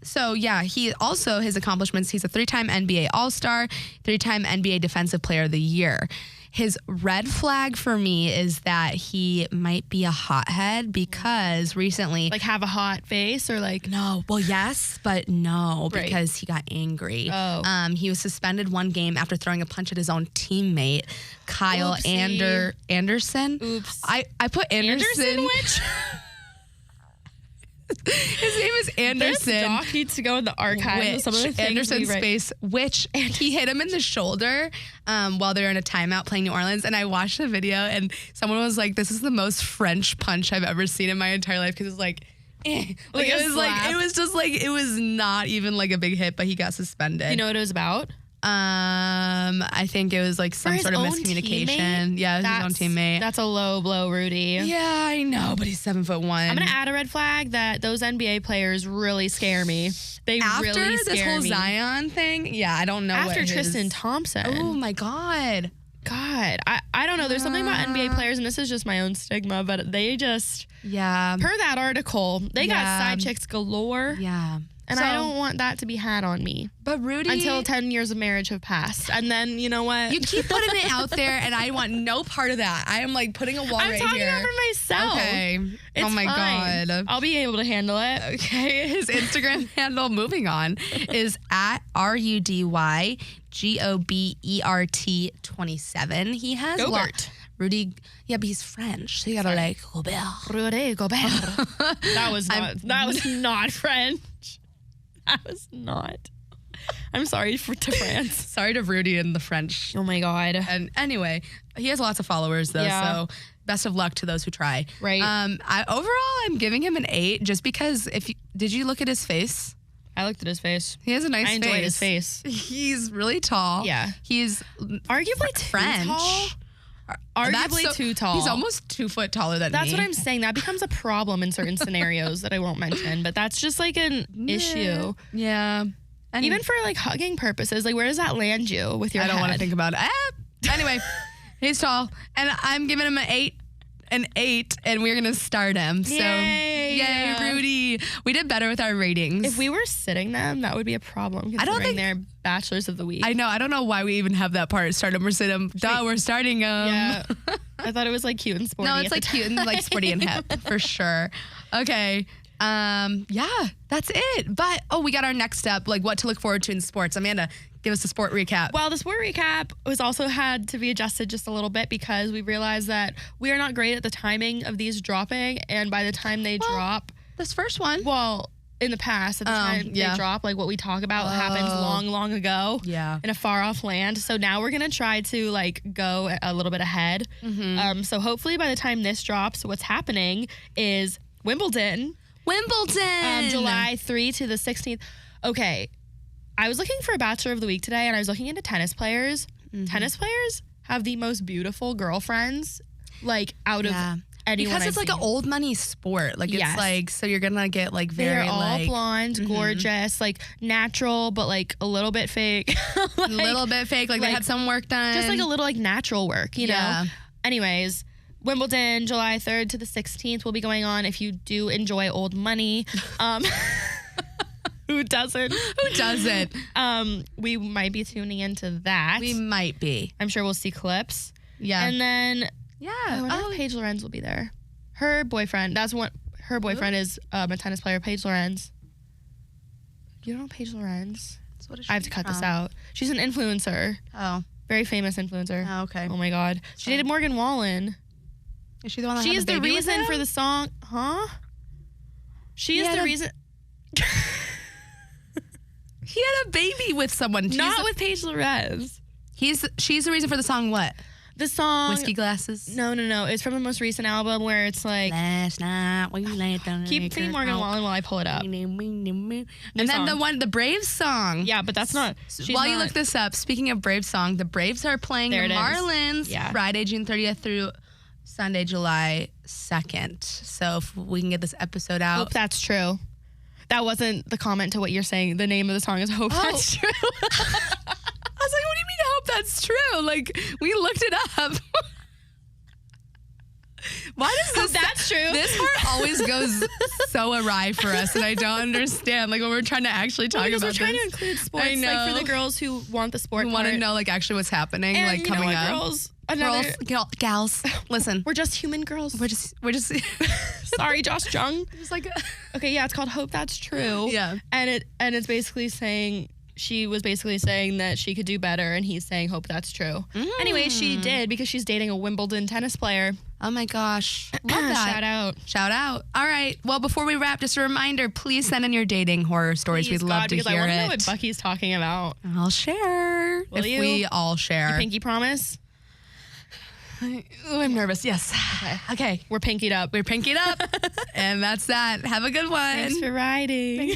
Speaker 1: So yeah, he also his accomplishments. He's a 3-time NBA All-Star, 3-time NBA Defensive Player of the Year. His red flag for me is that he might be a hothead because recently...
Speaker 2: Like have a hot face or like...
Speaker 1: No. Well, yes, but no, because he got angry.
Speaker 2: Oh.
Speaker 1: He was suspended 1 game after throwing a punch at his own teammate, Kyle Anderson.
Speaker 2: Oops.
Speaker 1: I put Anderson.
Speaker 2: Which?
Speaker 1: His name is Anderson.
Speaker 2: This doc needs to go in the archives. Some of the things
Speaker 1: Anderson space, which he hit him in the shoulder while they were in a timeout playing New Orleans. And I watched the video and someone was like, this is the most French punch I've ever seen in my entire life. Because it was like, it was not even like a big hit, but he got suspended.
Speaker 2: You know what it was about?
Speaker 1: I think it was like some sort of miscommunication.
Speaker 2: Teammate?
Speaker 1: Yeah, his own teammate.
Speaker 2: That's a low blow, Rudy.
Speaker 1: Yeah, I know, but he's 7 foot 1.
Speaker 2: I'm gonna add a red flag that those NBA players really scare me. They
Speaker 1: After
Speaker 2: really scare
Speaker 1: this whole
Speaker 2: me.
Speaker 1: Zion thing, yeah, I don't know.
Speaker 2: After Tristan Thompson.
Speaker 1: Oh my God.
Speaker 2: I don't know. There's something about NBA players, and this is just my own stigma, but they just, per that article, they got side chicks galore.
Speaker 1: Yeah.
Speaker 2: And I don't want that to be had on me.
Speaker 1: But Rudy...
Speaker 2: Until 10 years of marriage have passed. And then, you know what?
Speaker 1: You keep putting it out there, and I want no part of that. I am like putting a wall right here.
Speaker 2: I'm talking about for myself.
Speaker 1: Okay.
Speaker 2: It's
Speaker 1: oh my
Speaker 2: fine.
Speaker 1: God.
Speaker 2: I'll be able to handle it.
Speaker 1: Okay. His Instagram handle, moving on, is at RUDYGOBERT27. He has
Speaker 2: Gobert.
Speaker 1: Rudy, yeah, but he's French, so you gotta like Gobert.
Speaker 2: Rudy, Gobert. That was not French. That was not. I'm sorry to France.
Speaker 1: Sorry to Rudy and the French.
Speaker 2: Oh my God.
Speaker 1: And anyway, he has lots of followers though, so best of luck to those who try.
Speaker 2: Right.
Speaker 1: Overall, I'm giving him an 8 just because did you look at his face?
Speaker 2: I looked at his face.
Speaker 1: He has a nice face.
Speaker 2: I enjoyed his face.
Speaker 1: He's really tall.
Speaker 2: Yeah.
Speaker 1: He's
Speaker 2: arguably
Speaker 1: French.
Speaker 2: Too tall. Arguably too tall.
Speaker 1: He's almost 2 foot taller than me.
Speaker 2: That's what I'm saying. That becomes a problem in certain scenarios that I won't mention, but that's just like an issue.
Speaker 1: Yeah.
Speaker 2: Even for like hugging purposes, like where does that land you with your head?
Speaker 1: I don't want to think about it. Anyway, he's tall, and I'm giving him an 8, and we're gonna start him. So yay, Rudy. We did better with our ratings.
Speaker 2: If we were sitting them, that would be a problem. I don't think they're bachelors of the week.
Speaker 1: I know. I don't know why we even have that part. Start them or sit them. Duh, we're starting them.
Speaker 2: Yeah. I thought it was like cute and sporty.
Speaker 1: No, it's like cute and like sporty and hip for sure. Okay. Yeah, that's it. But we got our next step, like what to look forward to in sports. Amanda, give us a sport recap.
Speaker 2: Well, the sport recap was also had to be adjusted just a little bit because we realized that we are not great at the timing of these dropping, and by the time they drop,
Speaker 1: this first one.
Speaker 2: Well, in the past, at the time they drop, like what we talk about happens long ago.
Speaker 1: Yeah.
Speaker 2: In a far off land. So now we're gonna try to like go a little bit ahead. Mm-hmm. So hopefully by the time this drops, what's happening is Wimbledon. July 3 to the 16th. Okay. I was looking for a Bachelor of the Week today, and I was looking into tennis players. Mm-hmm. Tennis players have the most beautiful girlfriends, like out of anyone
Speaker 1: because it's
Speaker 2: I've
Speaker 1: like an old money sport. Like it's like, so you're gonna get like very
Speaker 2: They're all blonde, gorgeous, like natural, but like a little bit fake.
Speaker 1: A little bit fake. Like they had some work done.
Speaker 2: Just like a little like natural work, you know? Anyways. Wimbledon, July 3rd to the 16th will be going on if you do enjoy old money. Who doesn't?
Speaker 1: Who doesn't?
Speaker 2: We might be tuning into that.
Speaker 1: We might be.
Speaker 2: I'm sure we'll see clips. Yeah. And then, I wonder if Paige Lorenz will be there. Her boyfriend, her boyfriend is a tennis player, Paige Lorenz. You don't know Paige Lorenz? I have to cut this out. She's an influencer. Oh. Very famous influencer.
Speaker 1: Oh, okay.
Speaker 2: Oh my God. She dated Morgan Wallen.
Speaker 1: Is she the one that
Speaker 2: She
Speaker 1: had
Speaker 2: is the reason for the song, huh? She is the reason.
Speaker 1: He had a baby with someone.
Speaker 2: Not with Paige Lorenz.
Speaker 1: She's the reason for the song what?
Speaker 2: The song
Speaker 1: Whiskey Glasses?
Speaker 2: No. It's from the most recent album where it's like
Speaker 1: last night when you laid down.
Speaker 2: Keep playing Morgan Wallen while I pull it up.
Speaker 1: And then the Braves song.
Speaker 2: Yeah, but that's not.
Speaker 1: While you look this up, speaking of Braves song, the Braves are playing the Marlins Friday, June 30th through Sunday, July 2nd. So if we can get this episode out.
Speaker 2: Hope that's true. That wasn't the comment to what you're saying. The name of the song is Hope That's True.
Speaker 1: I was like, what do you mean hope that's true? Like, we looked it up. Why does this...
Speaker 2: That's true.
Speaker 1: This part always goes so awry for us, and I don't understand. Like, when we're trying to actually talk about this.
Speaker 2: We're trying to include sports. I know. Like, for the girls who want the sport
Speaker 1: who want to know, like, actually what's happening, and like, coming up.
Speaker 2: Girls...
Speaker 1: Gals, listen.
Speaker 2: We're just human girls.
Speaker 1: We're just
Speaker 2: sorry, Josh Jung.
Speaker 1: Just like
Speaker 2: okay, yeah, it's called Hope That's True.
Speaker 1: Yeah.
Speaker 2: And it's basically saying she was basically saying that she could do better, and he's saying hope that's true. Anyway, she did because she's dating a Wimbledon tennis player.
Speaker 1: Oh my gosh. Love that.
Speaker 2: Shout out.
Speaker 1: All right. Well, before we wrap, just a reminder, please send in your dating horror stories. We'd love to hear it.
Speaker 2: I want to know what Bucky's talking about.
Speaker 1: I'll share.
Speaker 2: Will you?
Speaker 1: We all share.
Speaker 2: You pinky promise?
Speaker 1: I'm nervous. Yes. Okay.
Speaker 2: We're pinkied up.
Speaker 1: And that's that. Have a good one.
Speaker 2: Thanks for riding.